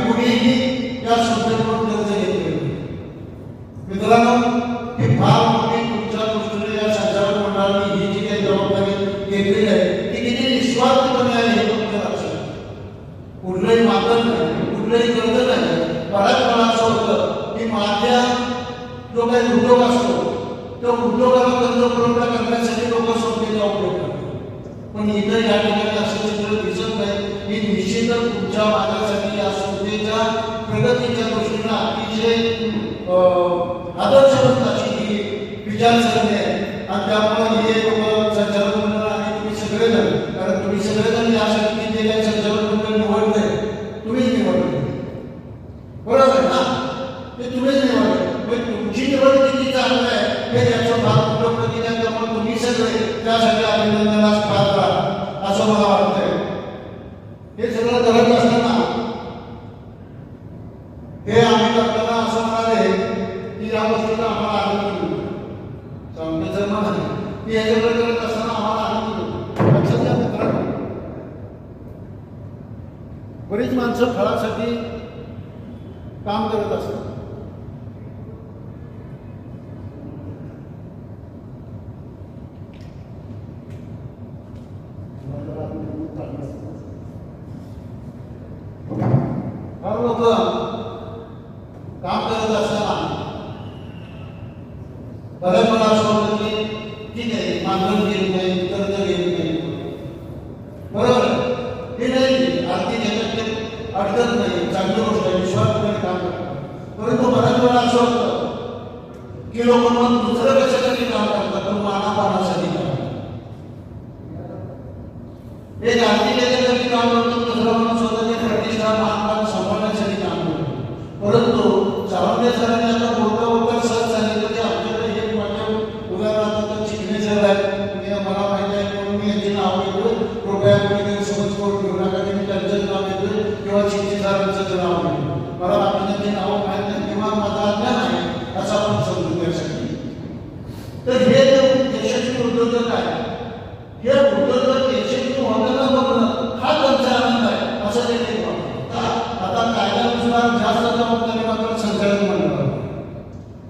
कुणीही या संस्थेकडून कर्ज घेतले. मित्रांनो, ही फार मोठी तुमच्या दृष्टीने या संचालक मंडळाने ही जी काही जबाबदारी घेतलेली आहे ती किती निस्वार्थपणे आहे हे फक्त लक्षात घ्या. कुठलंही मागत नाही, कुठलंही कर्ज नाही. बऱ्याच वेळा असं होतं की माझ्या जो काही उद्योग असतो त्या उद्योगाला कर्ज पुरवठा करण्यासाठी लोक संस्थेचा उपयोग करतात. पण इथं या ठिकाणी असं चित्र दिसत नाही. ही निश्चितच तुमच्या माझ्यासाठी या संस्थेच्या प्रगतीच्या दृष्टीने अतिशय आदर्शवंताची ही विचारसरणी आहे. आणि त्यामुळे हे लोक संचालक मंडळ आणि तुम्ही सगळेजण, कारण तुम्ही सगळेजण यासाठी जे काही संचालक मंडळ निवडले तुम्हीच निवडले, बरोबर आहे ना? ते तुम्हीच निवडले. तुमची निवड किती चांगली आहे हे याचं भाग कुठं प्रतीक आहे. त्यामुळे तुम्ही सगळे त्यासाठी अभिनंदनास पात्र असं मला वाटतंय. हे सगळं करत असताना हे आम्ही करताना असं म्हणाले की या गोष्टीचा आम्हाला आनंद मिळतो. सांगण्याचं म्हणाले की हे सगळं करत असताना आम्हाला आनंद मिळतो. लक्षात घ्या मित्रांनो, बरीच माणसं फळासाठी काम करत असतात. फार लोक काम करत असताना बऱ्याच वेळा असं होतं की ठीक आहे मानधन घेत नाही, कर्ज घेत नाही, बरोबर हे नाही, आर्थिक ह्याच्यात अडचण नाही, चांगली गोष्ट आहे, विश्वासपणे काम करतात. परंतु बऱ्याच वेळा असं होतं की लोक मग दुसरं कशासाठी काम करतात, तर मानापानासाठी काम करतात. एक आर्थिक ह्याच्यासाठी काम करतो, दुसरं म्हणून स्वतःची प्रतिष्ठा मानपान सांभाळण्यासाठी काम करतो. परंतु सावंत सरांनी आता बोलता सहज सांगितलं की आमच्याकडे हे माझ्या उदाहरणार्थ चिकणेश्वर आहे, मला माहिती आहे म्हणून मी यांची नाव घेतोय. कृपया कोणी समज करून घेऊ नका की मी त्यांचं नाव घेतोय किंवा चिकणे सरांचं नाव घेतो. मला बाकीच्यांची नावं माहीत नाही किंवा माझा अज्ञान आहे असं आपण समजून घ्यासाठी. तर हे जे यशस्वी उद्योजक आहे, हे उद्योजक यशस्वी होताना बघणं हा त्यांचा आनंद आहे असं देखील आता कायद्यानुसार जास्त जबाबदारी मात्र संचालक मंडळावर.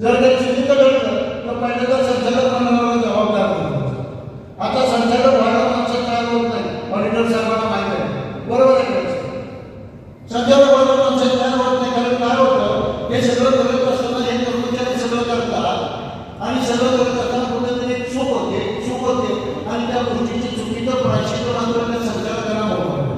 जर ते चुकीचं घडलं तर पहिले तर संचालक मंडळाला जबाबदार होतं. आता संचालक वाढवण्याचं काय होत नाही, ऑडिटर साहेबांना माहिती आहे, बरोबर आहे. संचालक वाढवण्याचं काय होत नाही, कारण काय होतं हे सगळं करत असताना हे कर्मचारी सगळं करतात आणि सगळं करत असताना कुठेतरी चूक होते आणि त्या गोष्टीची चुकीचं प्रायश्चित्त मात्र त्या संचालकांना होतं.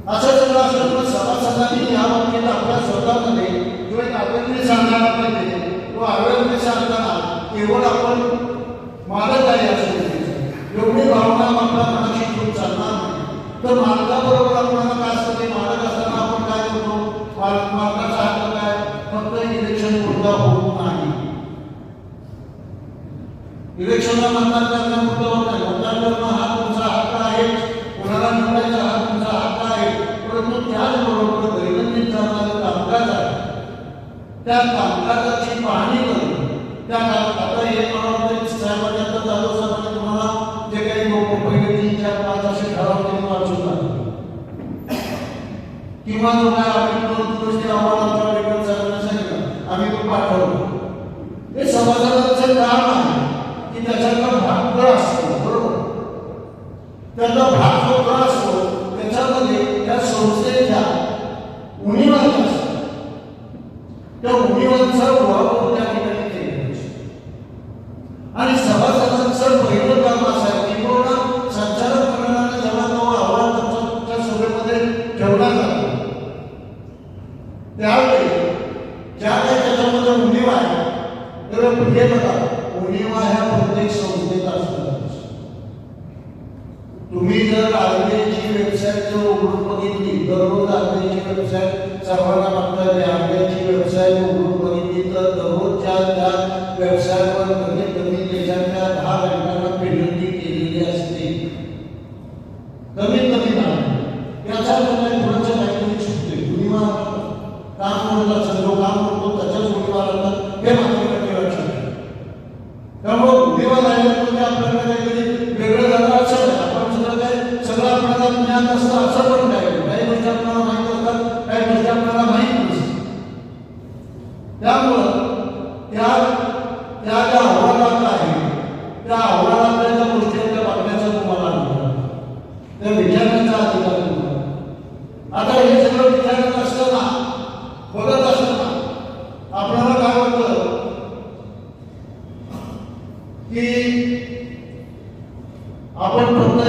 असं सगळं असल्यामुळे सभासदांनी या बाबतीत आपल्या स्वतःमध्ये जो एक अवेअरनेस आणला पाहिजे. तो अवेअरनेस आणताना केवळ आपण मालक आहे असं एवढी भावना आपल्या मनाशी घेऊन चालणार नाही. तर मालकाबरोबर आपल्याला काय असतं ते मालक असताना आपण काय करतो, मालकाचा हक्क काय, फक्त इलेक्शन पुरता होत नाही. इलेक्शनला मतदान करण्यापुरतं होत नाही. मतदान करणं हा तुमचा हक्क आहे, कोणाला निवडायचा हा तुमचा हक्क आहे. परंतु त्याचबरोबर दैनंदिन चालणारं कामकाज आहे, त्या कामकाजाची पाहणी करणं. त्या आता हे मला साहेबांच्या जाधव साहेबांनी तुम्हाला जे काही लोक पहिले 3-4-5 असे ठराव त्यांनी वाचून किंवा जो काय आम्ही 2 गोष्टी आम्हाला ऑडिटर साहेबांना सांगितलं, आम्ही तो पाठवतो. हे सभासदांचं काम आहे की त्याच्यातला भाग असतो, बरोबर. त्याचा भाग जो असतो त्याच्यामध्ये त्या संस्थेच्या उणीवा असतात, त्या उणीवांचा उहापोह त्या ठिकाणी केला आणि सभासदांचं पहिलं काम असं आहे की पूर्ण संचालक मंडळाने जेव्हा तो अहवाल तुमच्या सभेमध्ये ठेवला जातो त्यावेळी ज्या काही त्याच्यामध्ये उणीवा आहे तर हे बघा, उणीवा ह्या प्रत्येक संस्थेत असतात. तुम्ही जर आरबीआयची वेबसाईट जर उघडून बघितली, दररोज आरबीआयची वेबसाईट सर्वांना बघता येते. आरबीआयची वेबसाईट उघडून बघितली तर दररोजच्या त्या वेबसाईटवर कमीत कमी देशातल्या 10 बँकांना पेनल्टी केलेली असते, कमीत कमी 10. याचा अर्थ कोणाच्या बँकेने चुकते, उणीवा काम करत असेल, जो काम करतो त्याच्याच उणीवा लागतात हे मात्र लक्षात घ्या. त्यामुळे उणीवा लागल्यामुळे आपल्याला काहीतरी वेगळं झालं असं नाही. आपण सगळं आपल्याला ज्ञान असतं असं पण काही गोष्टी आपल्याला माहीत असतात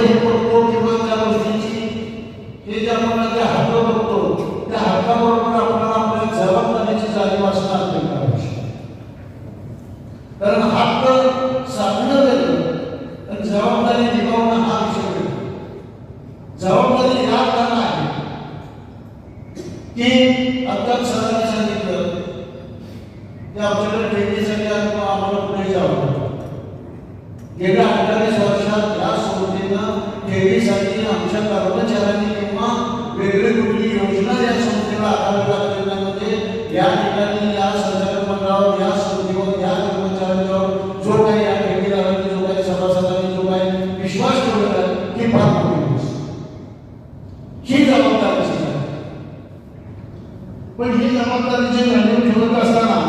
हे बघतो किंवा त्या गोष्टीची हे जे आपण जे हक्क बघतो त्या हक्काबरोबर आपल्याला आपल्या जबाबदारीची जाणीव असणं अत्यंत आवश्यक आहे. कारण हक्क साधणं वेगळं आणि जबाबदारी निभावणं हा विषय वेगळा. जबाबदारी या कारण आहे की आता सरांनी सांगितलं की आमच्याकडे ट्रेनिंगसाठी आम्हाला पुढे जावं. गेल्या 48 वर्षात या संस्थेनं ठेवीसाठी आमच्या कर्मचाऱ्यांनी किंवा वेगळी कुठली योजना या संस्थेला आधार करण्यामध्ये या ठिकाणी या संचालक मंडळावर या संस्थेवर या कर्मचाऱ्यांवर जो काही या ठेवीदारांनी जो काही सभासदांनी जो काही विश्वास ठेवलेला आहे ही फार मोठी गोष्ट. ही जबाबदारीची आहे. पण ही जबाबदारीची जाणीव ठेवत असताना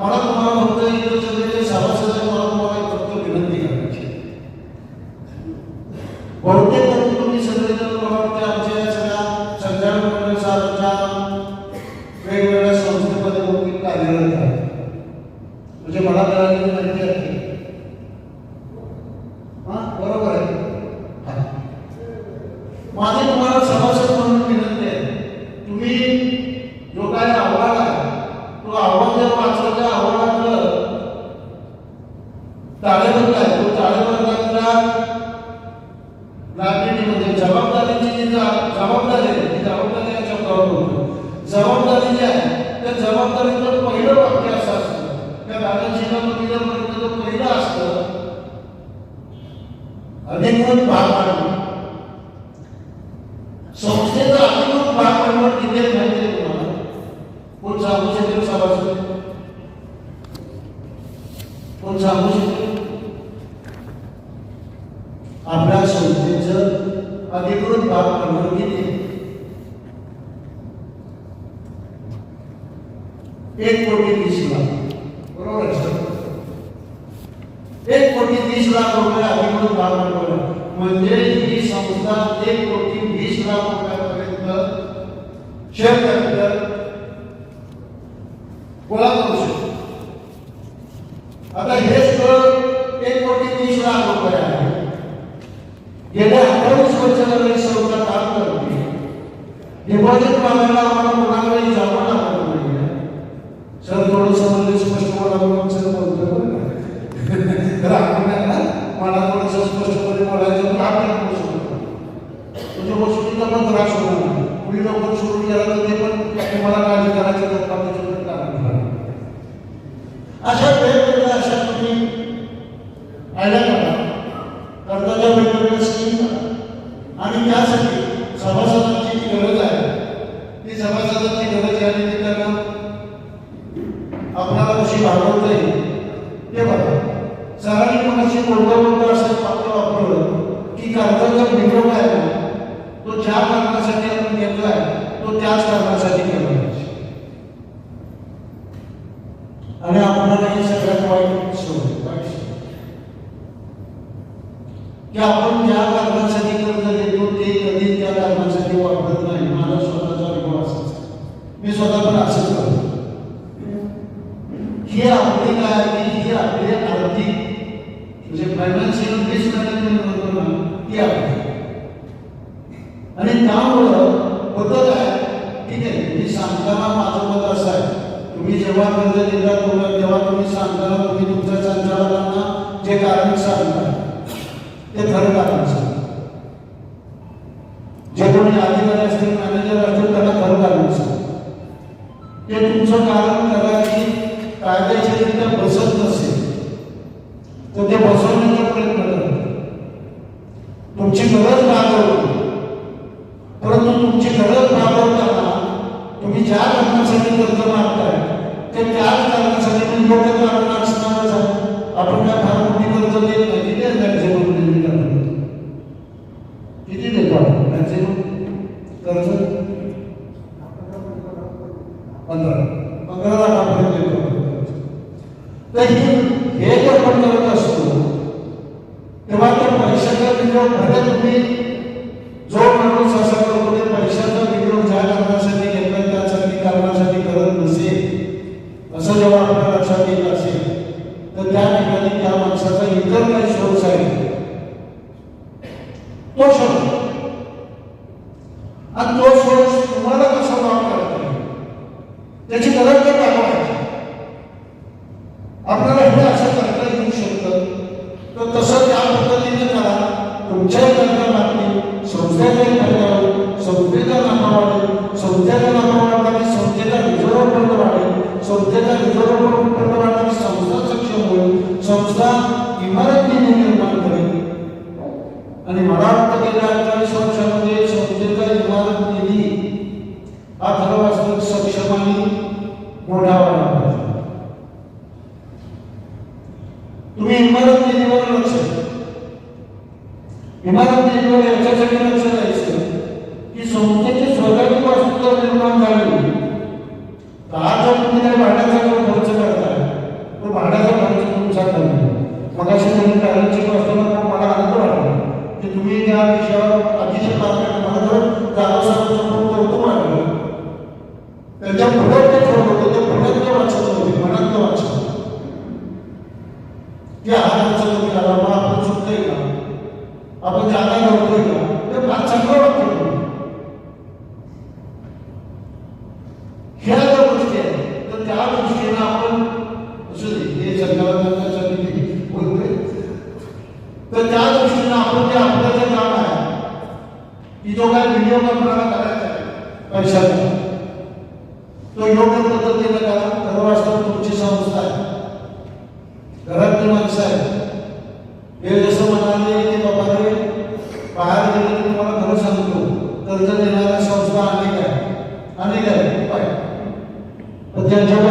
मला तुम्हाला फक्त इतर सगळे सभासद मला तुम्हाला फक्त विनंती करायची. बहुतेक करून तुम्ही सगळेजण मला वाटते आमच्या या सगळ्या संचालक मंडळ साहेबांच्या वेगवेगळ्या संस्थेमध्ये नोकरी कार्यरत आहेत. म्हणजे मला मिळालेली माहिती आहे. बरोबर आहे. माझी तुम्हाला सभासद म्हणून विनंती आहे, तुम्ही जो काय अहवाल आहे तो अहवाल जर वाचला त्या अहवालातलं ताळेबंद आहे तो ताळेबंदातल्या लायबिलिटीमध्ये जबाबदारीची जी जबाबदारी आहे ती जबाबदारी या शब्दावर बोलतो. जबाबदारी जी आहे त्या जबाबदारीचं पहिलं वाक्य असं असतं त्या बॅलन्स शीटमध्ये जर पहिलं असतं अधिकृत भाग भांडवल. संस्थेचा अधिकृत भाग भांडवल किती आहे माहिती आहे तुम्हाला? कोण सांगू शकेल सभासद? कोण सांगू शकेल? आपल्या संस्थेचं अधिकृत भाग भांडवल किती? 1,20,00,000. बरोबर आहे सर? 1,20,00,000 रुपये अधिकृत भाग भांडवल म्हणजे ही संस्था 1,20,00,000 रुपयापर्यंत शेअर कॅपिटल गोळा करू शकतो. आता हे स्टोर 1,30,00,000 रुपये आहे. गेल्या 28 वर्षाला संस्था काम करते. डिपॉझिट मागायला आम्हाला कोणाकडे जावं लागत नाही. सर थोडंसं म्हणजे स्पष्ट बोलावं सर बोलतो तर आपण मला थोडंसं स्पष्टपणे बोलायचं तर आपण बोलू शकतो. म्हणजे गोष्टीचा पण त्रास होणार नाही. पुढे लवकर सुरू केला तर ते पण तुम्हाला काळजी करायची कारण अशा वेगवेगळ्या अशा तुम्ही आयडिया करा कर्जाच्या वेगवेगळ्या स्कीम करा आणि त्यासाठी सभासदांची जी गरज आहे ती सभासदांची गरज या निमित्तानं आपल्याला कशी भागवता येईल ते बघा. सरांनी कोणाशी बोलता असं वाक्य वापरलं की कर्जाचा विरोध आहे ना तो ज्या कारणासाठी आपण घेतलाय तो त्याच कारणासाठी केला पाहिजे. आणि आपल्याला हे सगळ्यात वाईट सवय की आपण ज्या कारणासाठी कर्ज घेतो ते कधी त्या कारणासाठी वापरत नाही. माझा स्वतःचा अनुभव असाच. मी स्वतः पण असंच करतो. ही आपली काय ही आपली आर्थिक म्हणजे फायनान्शियल रिस्क मॅनेजमेंट म्हणतो ना ती आपली. आणि त्यामुळं होतं काय ठीक आहे मी सांगताना माझं मत असं आहे तुम्ही जेव्हा कर्ज देता तेव्हा तुम्ही सांगताना तुम्ही तुमच्या संचालकांना जे कारण सांगता ते खरं कारण सांगा. जे कोणी अधिकारी असतील मॅनेजर असतील त्यांना खरं कारण सांगा. ते तुमचं कारण कदाचित कायदेशीररित्या बसत नसेल तर ते बसवण्याचा प्रयत्न करा. तुमची गरज भागवतो परंतु तुमची गरज भागवताना तुम्ही ज्या कारणासाठी कर्ज मागताय ते त्याच कारणासाठी तुम्ही योग्य कारण असणारच आहे. आपण काय फार मोठी कर्ज देत नाही. किती आहे मॅक्झिमम लिमिट आपण किती देतो आपण मॅक्झिमम कर्ज 15 लाखापर्यंत देतो. तर हे जर आपण करत असतो तेव्हा त्या पैशाचा विनियोग भले तुम्ही जो माणूस असा करतो ते पैशाचा विनियोग ज्या कारणासाठी घेतला त्यासाठी कारणासाठी करत नसेल असं जेव्हा आपल्या लक्षात येत असेल तर त्या ठिकाणी त्या माणसाचा इतर काही सोर्स आहे तो होतो आणि तो सोर्स तुम्हाला कसा लाभ करता येईल त्याची गरज तर दाखवायची. आपल्याला हे असं करता येऊ शकतं तर तसं त्या पद्धतीने करा. तुमच्याही करता लागतील, संस्थेचाही फायदा होईल, संस्थेचा नफा वाढेल, संस्थेचा नफा वाढला की संस्थेचा रिझर्व्ह फंड वाढेल, संस्थेचा रिझर्व्ह फंड वाढला की संस्था सक्षम होईल, संस्था इमारत निधी निर्माण करेल. आणि मला वाटतं गेल्या 48 वर्षामध्ये संस्थेचा इमारत निधी हा खरं वास्तविक सक्षम आणि मोठा वाढला पाहिजे. तुम्ही इमारत निधीवर लक्ष द्या. इमारत निधीवर याच्यासाठी लक्ष द्यायचं की संस्थेची स्वतःची वास्तू निर्माण झाली तर आज जर तुम्ही त्या भाड्याचा जो खर्च करताय तो भाड्याचा खर्च तुमचा कमी. मग अशी तुम्ही पॅरेंटची असताना मला आनंद वाटला की तुम्ही त्या विषयावर अतिशय मला जर जागोसाचं कौतुक वाटलं. त्यांच्या पुढे ते ठरवत होते, ते पुण्यात वाचत होते, मनात वाचत की हा खर्च तुम्ही आला मग आपण चुकतोय का, आपण जागा नव्हतोय का, ते फार चांगलं वाटतं. ह्या ज्या गोष्टी आहेत तर त्या दृष्टीनं आपण हे संघटनासाठी बोलतोय तर त्या दृष्टीनं आपण जे आपलं जे काम आहे की जो काय विनियोग आपल्याला करायचा आहे पैशाचा तो योग्य पद्धतीने करा. खरं वास्तव तुमची संस्था आहे, घरातली माणसं आहे. हे जसं म्हणाले की बाबा रे बाहेर गेले तुम्हाला खरं सांगतो कर्ज देणाऱ्या संस्था अनेक आहे खूप आहे. पण त्यांच्याकडे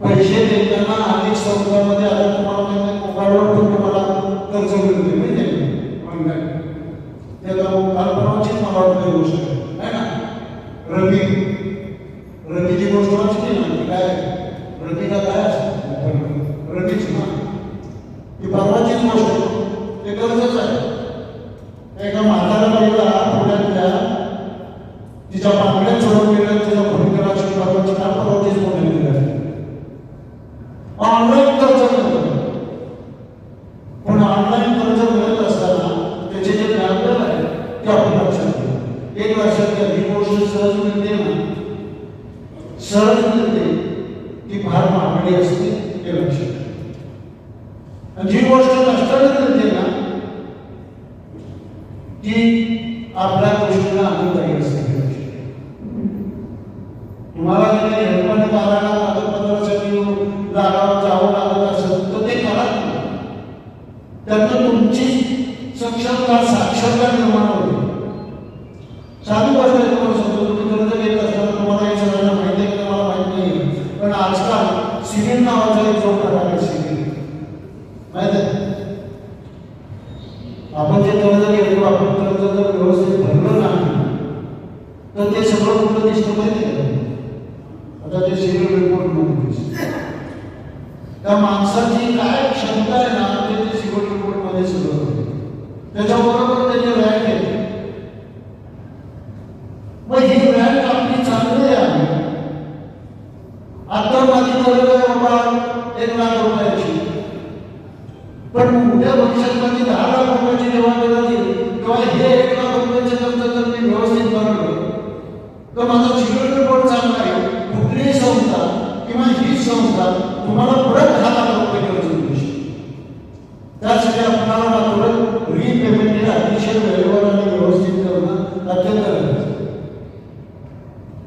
पैसे देताना अनेक संस्थांमध्ये आता तुम्हाला मोबाईलवर पण तुम्हाला कर्ज मिळते माहिती त्याला काल परवाचीच मला वाटतं गोष्ट आहे ना. रवीची गोष्ट वाचली ना ती काय रवीला काय असतं रवीच ना ती परवाचीच गोष्ट ते कर्जच आहे. एका म्हाताऱ्या बाईला पुण्यातल्या तिच्या बांगड्या सोडून गेल्या तिच्या भूमिकेला शिकवायची काम परवाचीच मोठी दिली ऑनलाईन कर्ज मिळतं. पण ऑनलाईन कर्ज मिळत असताना त्याचे जे व्याजदर आहे ते आपण लक्षात घ्या. एक लक्षात घ्या ही गोष्ट सहज मिळते ना, सहज मिळते ती फार महागडी असते हे लक्षात घ्या. आणि जी गोष्ट कष्टाने मिळते ना ती आपल्या गोष्टीला आनंददायी असते. तुम्हाला काही हेल्पने मारायला कागदपत्रासाठी जावं लागत असेल तर ते करा. त्यातून तुमची सक्षमता साक्षरता निर्माण होते. साधी गोष्ट आहे तुम्हाला सांगतो. तुम्ही कर्ज घेत असताना तुम्हाला हे सगळ्यांना माहिती आहे की मला माहित नाही पण आजकाल सिव्हिल नावाचा एक जो प्रकार आहे सिव्हिल माहित आहे. आपण जे कर्ज घेतो आपण कर्ज जर व्यवस्थित भरलं नाही तर ते सगळं कुठं दिसतं माहिती आहे. आता ते सिव्हिल रिपोर्ट मध्ये दिसतं. त्या माणसाची काय क्षमता आहे ना ते सिव्हिल रिपोर्ट मध्ये सगळं होतं. त्याच्याबरोबर त्याची रँक येते. मग ही रँक आपली चांगली आहे. आता माझी गरज आहे बाबा 1 लाख रुपयाची पण उद्या भविष्यात माझी 10 लाख रुपयाची जेव्हा गरज येईल तेव्हा हे 1 लाख रुपयाचे कर्ज जर मी व्यवस्थित भरलं तर माझा सिव्हिल रिपोर्ट चांगला आहे. कुठलीही संस्था किंवा ही संस्था तुम्हाला परत 10 लाख रुपये कर्ज देऊ शकते. त्यासाठी आपल्याला तुरंत रीपेमेंट हे अतिशय वेळेवर आणि व्यवस्थित करणं अत्यंत गरजेचं.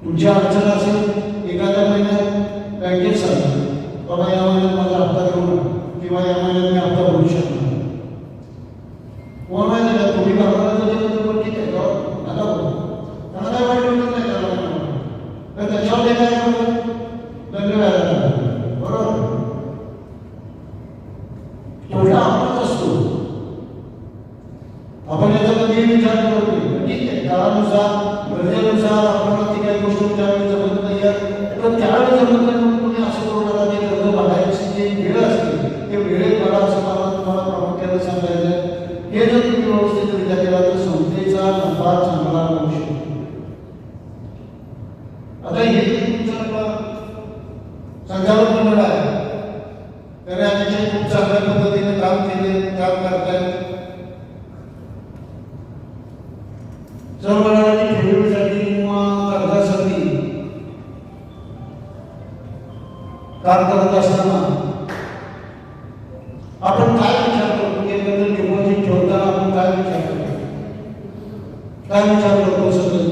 तुमची अडचण असेल एखाद्या महिन्यात बँकेत सांगा बाबा या महिन्यात माझा हप्ता घेऊ नका किंवा या महिन्यात मी हप्ता भरू शकणार कोण माहिती का तुम्ही करणार पण ठीक आहे नका बोलू त्यांना काय वाईट वाटत नाही तर त्याच्यावर काय करतो दंड व्याजाला बरोबर तोटा आपणच असतो. आपण याचा कधी विचार करत नाही. ठीक आहे काळानुसार गरजेनुसार आपल्याला ती काही गोष्ट त्यावेळी जमत नाही तर त्यावेळी जमत नाही म्हणून तुम्ही असं करू नका. ते कर्ज भरायची जी वेळ असते ते वेळेत भरा असं मला तुम्हाला प्रामुख्याने सांगायचं आहे. हे जर तुम्ही व्यवस्थितरित्या केला तर संस्थेचा नफा चांगला होऊ शकतो. आता हे तुमचं संचालक मंडळ आहे त्याने अतिशय खूप चांगल्या पद्धतीने काम केले काम करतायत. सहबाळाची ठेवीसाठी किंवा कर्जासाठी काम करत असताना आपण काय विचार करतो की एखादं डिपॉझिट ठेवताना आपण काय विचार करतो? काय विचार करतो सगळं?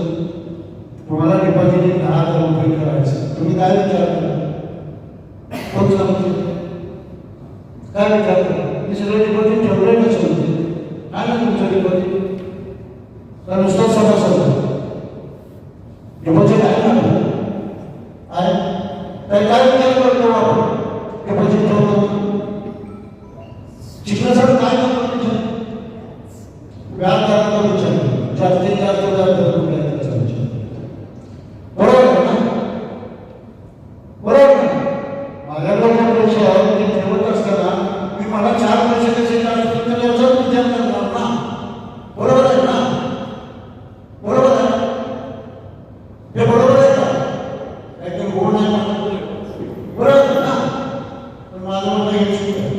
तुम्हाला डिपॉझिट 10,000 रुपये करायचं, तुम्ही काय विचार करा? कोण सांगतो? काय विचार करा? मी सगळं डिपॉझिट ठेवलंय का सांगते? काय ना तुमचं डिपॉझिट? का नुसतं सभासद डिपॉझिट आहे ना? आहे काय विचार करतो आपण डिपॉझिट ठेवतो? शिकण्यासाठी काय करतो विचार? व्याजदराचा विचार, जास्तीत जास्त व्याजदर कुठला आहे त्याचा विचार. बरोबर आहे ना? बरोबर ना? माझ्याकडे पैसे आहेत ते ठेवत असताना मी मला 4 पैसे कसे काढतो तर याचाच विचार करणार ना. बरोबर आहे ना? बरोबर आहे? हे बरोबर आहे का? काहीतरी गोड नाही म्हणत. बरोबर आहे ना? पण माझं म्हणणं हे चूक आहे.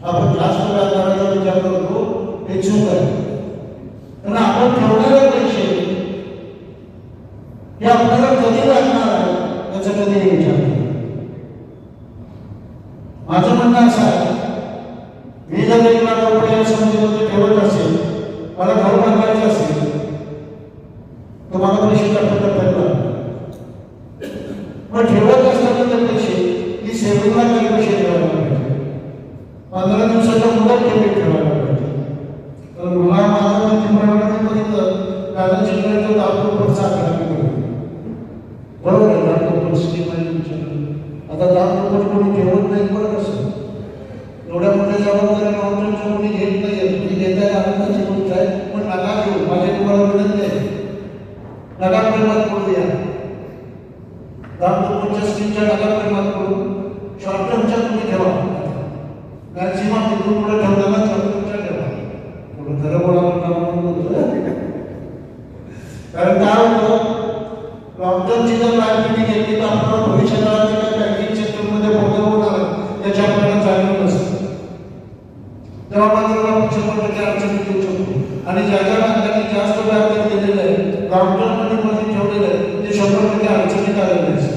आपण जास्त व्याजदराचा विचार करतो हे चूक आहे. कारण आपण ठेवणारे पैसे हे आपल्याला कधी लागणार आहे याचा कधी विचार केला. माझं म्हणणं असं आहे, मी जर 1 लाख रुपये या समितीमध्ये ठेवत असेल, मला घर बांधायचं असेल तर मला पैसे टप्प्याटप्प्याने पण ठेवत असताना ते पैसे ही सेव्हिंगला काही पैसे ठेवायला पाहिजे. 15 दिवसाच्या मुदत ठेवायला पाहिजे. तर मला माझ्या माहितीप्रमाणे बघितलं बॅलन्स शीटमध्ये 10 रुपयाचा आकडा मी बरोबर आहे. 10 रुपये स्कीम आता 10 रुपये कोणी ठेवत नाही. बरं कसं एवढ्या मोठ्या जबाबदाऱ्या मावळ्यांच्या कोणी घेत नाही. तुम्ही घेताय आनंदाची गोष्ट आहे, पण नका घेऊ. माझे तुम्हाला विनंती आहे, नका प्रेमात पडू द्या. 10 रुपयाच्या स्कीमच्या नका प्रेमात पडू. शॉर्ट टर्मच्या तुम्ही ठेवा. मॅक्सिमम तिथून पुढे ठेवताना शॉर्ट टर्मच्या ठेवा. थोडं खरं बोलावं का बोलतो. कारण काय होतं, लॉंग टर्मची जर लायबिलिटी घेतली तर आपल्याला भविष्याला बँकिंग सेक्टरमध्ये बदल होणार त्याची आपल्याला जाणीव नसते. तेव्हा मात्र आपण 100% अडचणीत येऊ शकतो. आणि ज्या ज्या बँकांनी जास्त व्याजदर दिलेलं आहे, लॉंग टर्ममध्ये मध्ये ठेवलेलं आहे, ते 100% अडचणीत आलेलं आहे.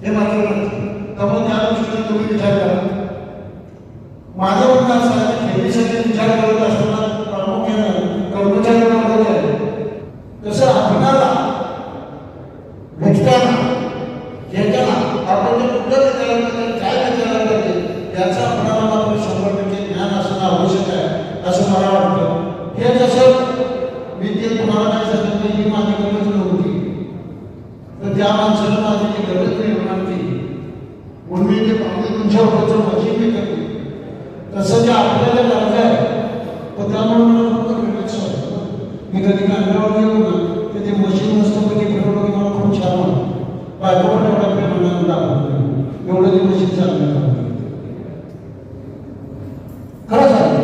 हे मात्र नसतं. त्यामुळे त्या दृष्टीने तुम्ही विचार करा. माझं म्हणणं असं आहे, ठेवीसाठी विचार करत असताना प्रामुख्याने कर्मचाऱ्यांना बघत आहे. तसं आपल्याला भेटताना घेताना आपण जे कुठलं विचारायला पाहिजे, काय विचारायला पाहिजे याचं आपल्याला मात्र 100% ज्ञान असणं आवश्यक आहे असं मला वाटतं. हे जसं मी ते तुम्हाला काय सांगितलं ही माझी गरज नव्हती, तर त्या माणसाला माझी ती गरज निर्माण केली म्हणून मी ते पाहिजे तुमच्याबरोबरचं माझी मी करते. तसं जे आपल्याला गरज आहे तर त्यामुळे मला फक्त भेटायचं वाटतं. मी कधी कांद्यावर गेलो ना तर ते मशीन नसतं कधी फिरवलं की मला खूप छान वाटतं. बायकोवर एवढा प्रेमानं दाखवतो एवढं ते मशीन चाललं खरं सांगतो.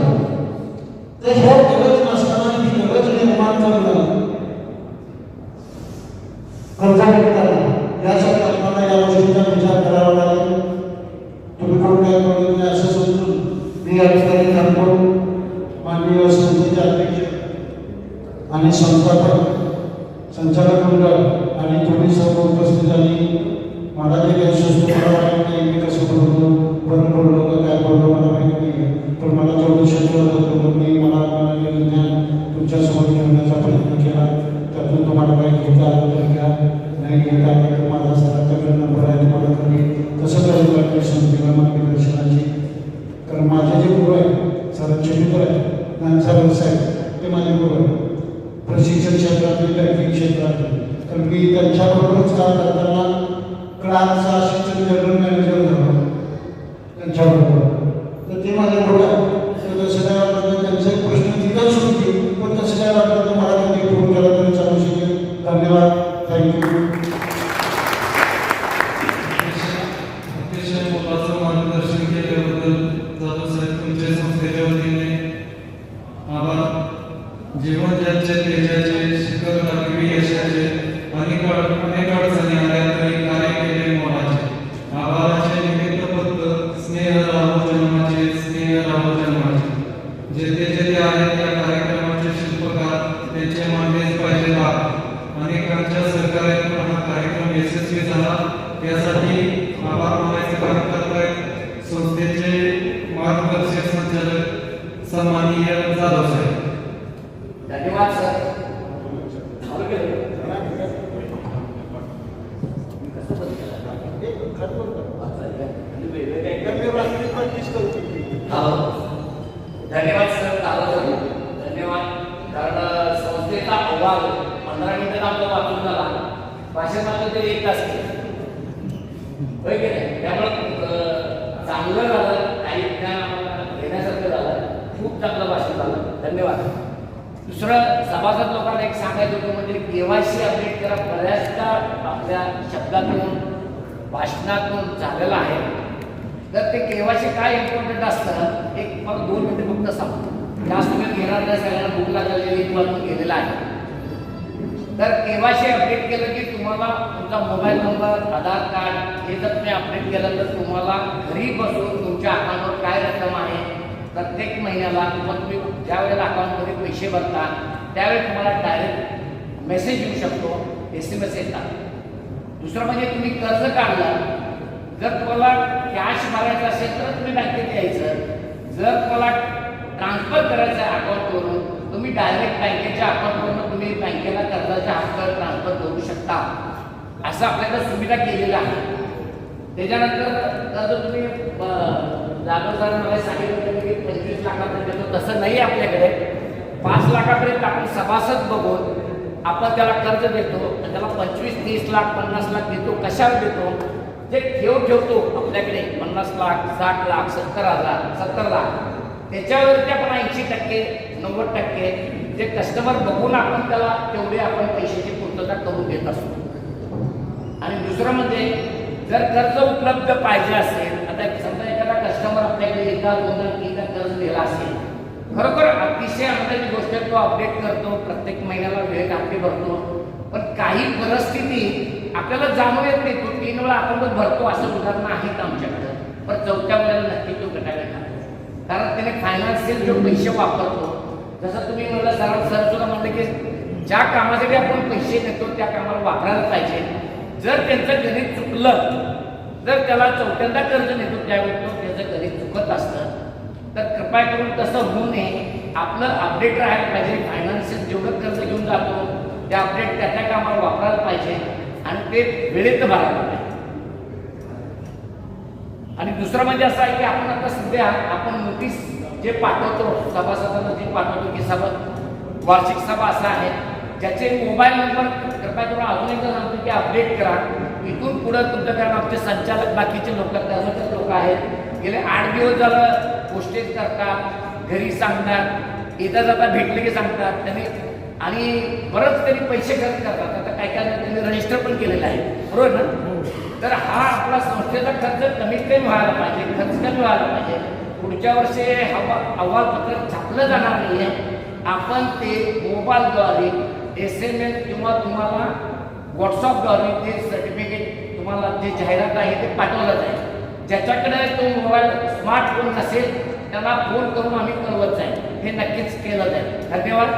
तर ह्या गरज नसताना ही गरज निर्माण करणं कर्जा घेताना यासाठी आपल्याला या गोष्टीचा विचार करावा लागेल. तुम्ही कोण काय करू नये असं समजून मी या ठिकाणी थांबतो. माननीय संस्थेचे अध्यक्ष आणि संस्थापक संचालक मंडळ आणि तुम्ही सर्व उपस्थित आणि मला जे काही सुचतो मला माहिती नाही मी कसं बोलतो, बंद बोललो का काय बोललो मला माहिती नाही. पण मला जेवढं शक्य होतं मी मला ज्ञान तुमच्यासमोर ठेवण्याचा प्रयत्न केला. त्यातून तुम्हाला काही घेता आलं तर घ्या, नाही घेता आलं तर माझा सरांच्याकडे नंबर आहे तुम्हाला कमी कसं करायला लागते संस्थेला मार्गदर्शनाची. कारण माझे जे गुरु आहेत सरांचे मित्र आहेत ज्ञानचा व्यवसाय ते माझे गुरु आहेत प्रशिक्षण क्षेत्रातील बँकिंग क्षेत्रातील. तर मी त्यांच्याबरोबरच काम करताना क्लासचा असिस्टंट जनरल मॅनेजर झालो त्यांच्याबरोबर. तर ते माझे गुरु आहेत. तर तसं काय वाटतं त्यांचे प्रश्न तिथंच होती, पण तसं काय वाटतं तर मला कधी फोन केला तरी चालू शकेल. धन्यवाद. थँक्यू. अतिशय मोलाचं मार्गदर्शन केल्याबद्दल जाधव साहेब तुमच्या संस्थेच्या वतीने आभार. जीवन ज्यांचे तेजाचे शिखर गाठवी यशाचे अनेक अडचणी आल्या तरी कार्य केले मोलाचे. आभाराचे निमित्त फक्त स्नेह राहो जन्माचे, स्नेह राहो जन्माचे. जेथे आहेत या कार्यक्रमाचे शिल्पकार त्यांचे मानलेच पाहिजे. अनेकांच्या सहकार्यातून हा कार्यक्रम यशस्वी झाला, यासाठी आभार मानायचे काम करत आहेत संस्थेचे मार्गदर्शक संचालक सन्माननीय जाधव साहेब. धन्यवाद सर. धन्यवाद सर. धन्यवाद. कारण संस्थेचा अहवाल 15 मिनिटात आपला वाचून झाला, भाषणात ते 1 तास केलं होय की नाही. त्यामुळे चांगलं झालं, काही ज्ञान आम्हाला घेण्यासारखं झालं, खूप चांगलं भाषण झालं. धन्यवाद. दुसरं सभासद लोकांना एक सांगायचं होतं म्हणजे केवायसी अपडेट करा. बऱ्याचदा आपल्या शब्दातून भाषणातून झालेलं आहे. तर ते केवायसी काय इम्पॉर्टंट असतं, एक मला 2 मिनिटं फक्त सांगतो. जास्त वेळ घेणार नाही, सगळ्यांना भूक लागलेली इथून गेलेला आहे. तर केवायसी अपडेट केलं की तुम्हाला तुमचा मोबाईल नंबर, आधार कार्ड हे जर तुम्ही अपडेट केलं तर तुम्हाला घरी बसून तुमच्या अकाउंटवर काय रक्कम आहे प्रत्येक महिन्याला किंवा तुम्ही ज्या वेळेला अकाउंटमध्ये पैसे भरता त्यावेळी तुम्हाला डायरेक्ट मेसेज येऊ शकतो, SMS येतात. दुसरं म्हणजे तुम्ही कर्ज काढलं, जर तुम्हाला कॅश भरायचं असेल तर तुम्ही बँकेत यायचं. जर तुम्हाला ट्रान्सफर करायचं आहे अकाउंटवरून, तुम्ही डायरेक्ट बँकेच्या अकाउंटवरून तुम्ही बँकेला कर्जाच्या हक्क ट्रान्सफर करू शकता. असं आपल्याला सुविधा केलेलं आहे. त्याच्यानंतर कर्ज तुम्ही जाधव सर मला सांगितलं होतं की 25 लाखापर्यंत देतो, तसं नाही आपल्याकडे. 5 लाखापर्यंत आपण सभासद बघून आपण त्याला कर्ज देतो. त्याला 25, 30 लाख, 50 लाख देतो. कशावर देतो? जे ठेवतो आपल्याकडे 50 लाख, 60 लाख, 70 लाख, त्याच्यावरती आपण 80%, 90% जे कस्टमर बघून आपण त्याला तेवढे आपण पैशाची पूर्तता करून देत असतो. आणि दुसरं म्हणजे जर कर्ज उपलब्ध पाहिजे असेल, आता समजा एखादा कस्टमर आपल्याकडे 1-2 कर्ज दिला असेल, खरोखर अतिशय आनंदाची गोष्ट आहे. तो अपडेट करतो, प्रत्येक महिन्याला वेळ हप्ते भरतो. पण काही परिस्थिती आपल्याला जाणून येत नाही. तो 3 वेळा अकाउंट भरतो असं उदाहरणं आहेत आमच्याकडं. पण 4थ्या वेळेला नक्की तो गटाला टाकतो, कारण त्याने फायनान्शियल जो पैसे वापरतो. जसं तुम्ही मला सर सुद्धा म्हणलं की ज्या कामासाठी आपण पैसे देतो त्या कामाला वापरायला पाहिजे. जर त्यांचं गणित चुकलं, जर त्याला 4थ्यांदा कर्ज देतो त्यावेळी तो त्याचं गणित चुकत असतं. तर कृपया करून तसं होऊ नये. आपलं अपडेट राहायला पाहिजे. फायनान्शियल जेवढं कर्ज घेऊन जातो ते अपडेट त्या कामाला वापरायला पाहिजे आणि ते वेळेत भरायला पाहिजे. आणि दुसरं म्हणजे असं आहे की आपण आता सध्या आपण नोटीस जे पाठवतो सभासदांना, जे पाठवतो की सभा वार्षिक सभा असा आहे ज्याचे मोबाईल नंबर कृपया करून अजून एकदा सांगतो की अपडेट करा. इथून पुढं तुमचं, कारण आमचे संचालक बाकीचे लोक कर्मचारी लोक आहेत, गेले 8 दिवस झालं पोस्टेज करतात, घरी सांगतात, येता जाता भेटले की सांगतात त्यांनी, आणि बरंच त्यांनी पैसे खर्च करतात. आता काय त्यांनी रजिस्टर पण केलेलं आहे, बरोबर ना. तर हा आपला संस्थेचा खर्च कमीत कमी व्हायला पाहिजे, खर्च कमी व्हायला पाहिजे. पुढच्या वर्षी अहवालपत्र छापलं जाणार नाही आहे. आपण ते मोबाईलद्वारे SMS किंवा तुम्हाला व्हॉट्सअपद्वारे ते सर्टिफिकेट तुम्हाला जे जाहिरात आहे ते पाठवलं जाईल. ज्याच्याकडे तो मोबाईल स्मार्टफोन नसेल त्याला फोन करून आम्ही कळवत जाईल. हे नक्कीच केलं जाईल. धन्यवाद.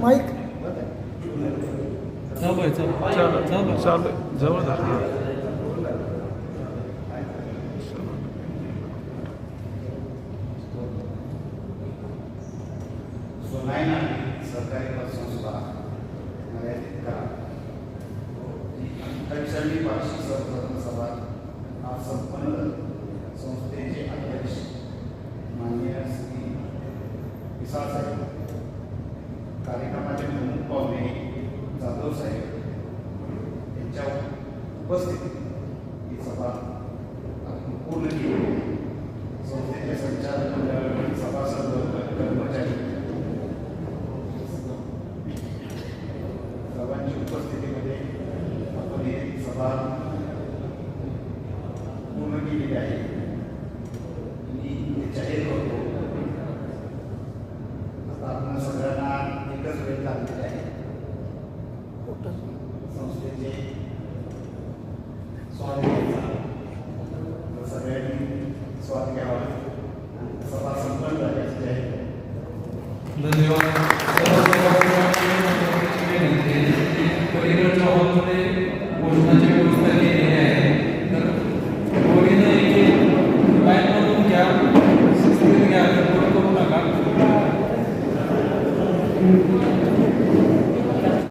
माईक चालू जवळ धरा. सोनायना सरकारी पतसंस्था मर्यादित करा. 68वी वार्षिक सर्वसाधारण सभा आज संपन्न. संस्थेचे अध्यक्ष माननीय श्री विशाल साहेब, कार्यक्रमाचे प्रमुख पाहुणे जाधव साहेब यांच्या उपस्थितीत ही सभा पूर्ण केली. संस्थेचे पूर्ण केलेली आहे. मी ते जाहीर करतो. आता आपण सगळ्यांना एकच वेळ लागलेली आहे. संस्थेचे स्वाद घ्यायचा, सगळ्यांनी स्वाद घ्यावा. सभा संपन्न झाल्याची जाहीर. धन्यवाद. पलीकडच्या हॉलमध्ये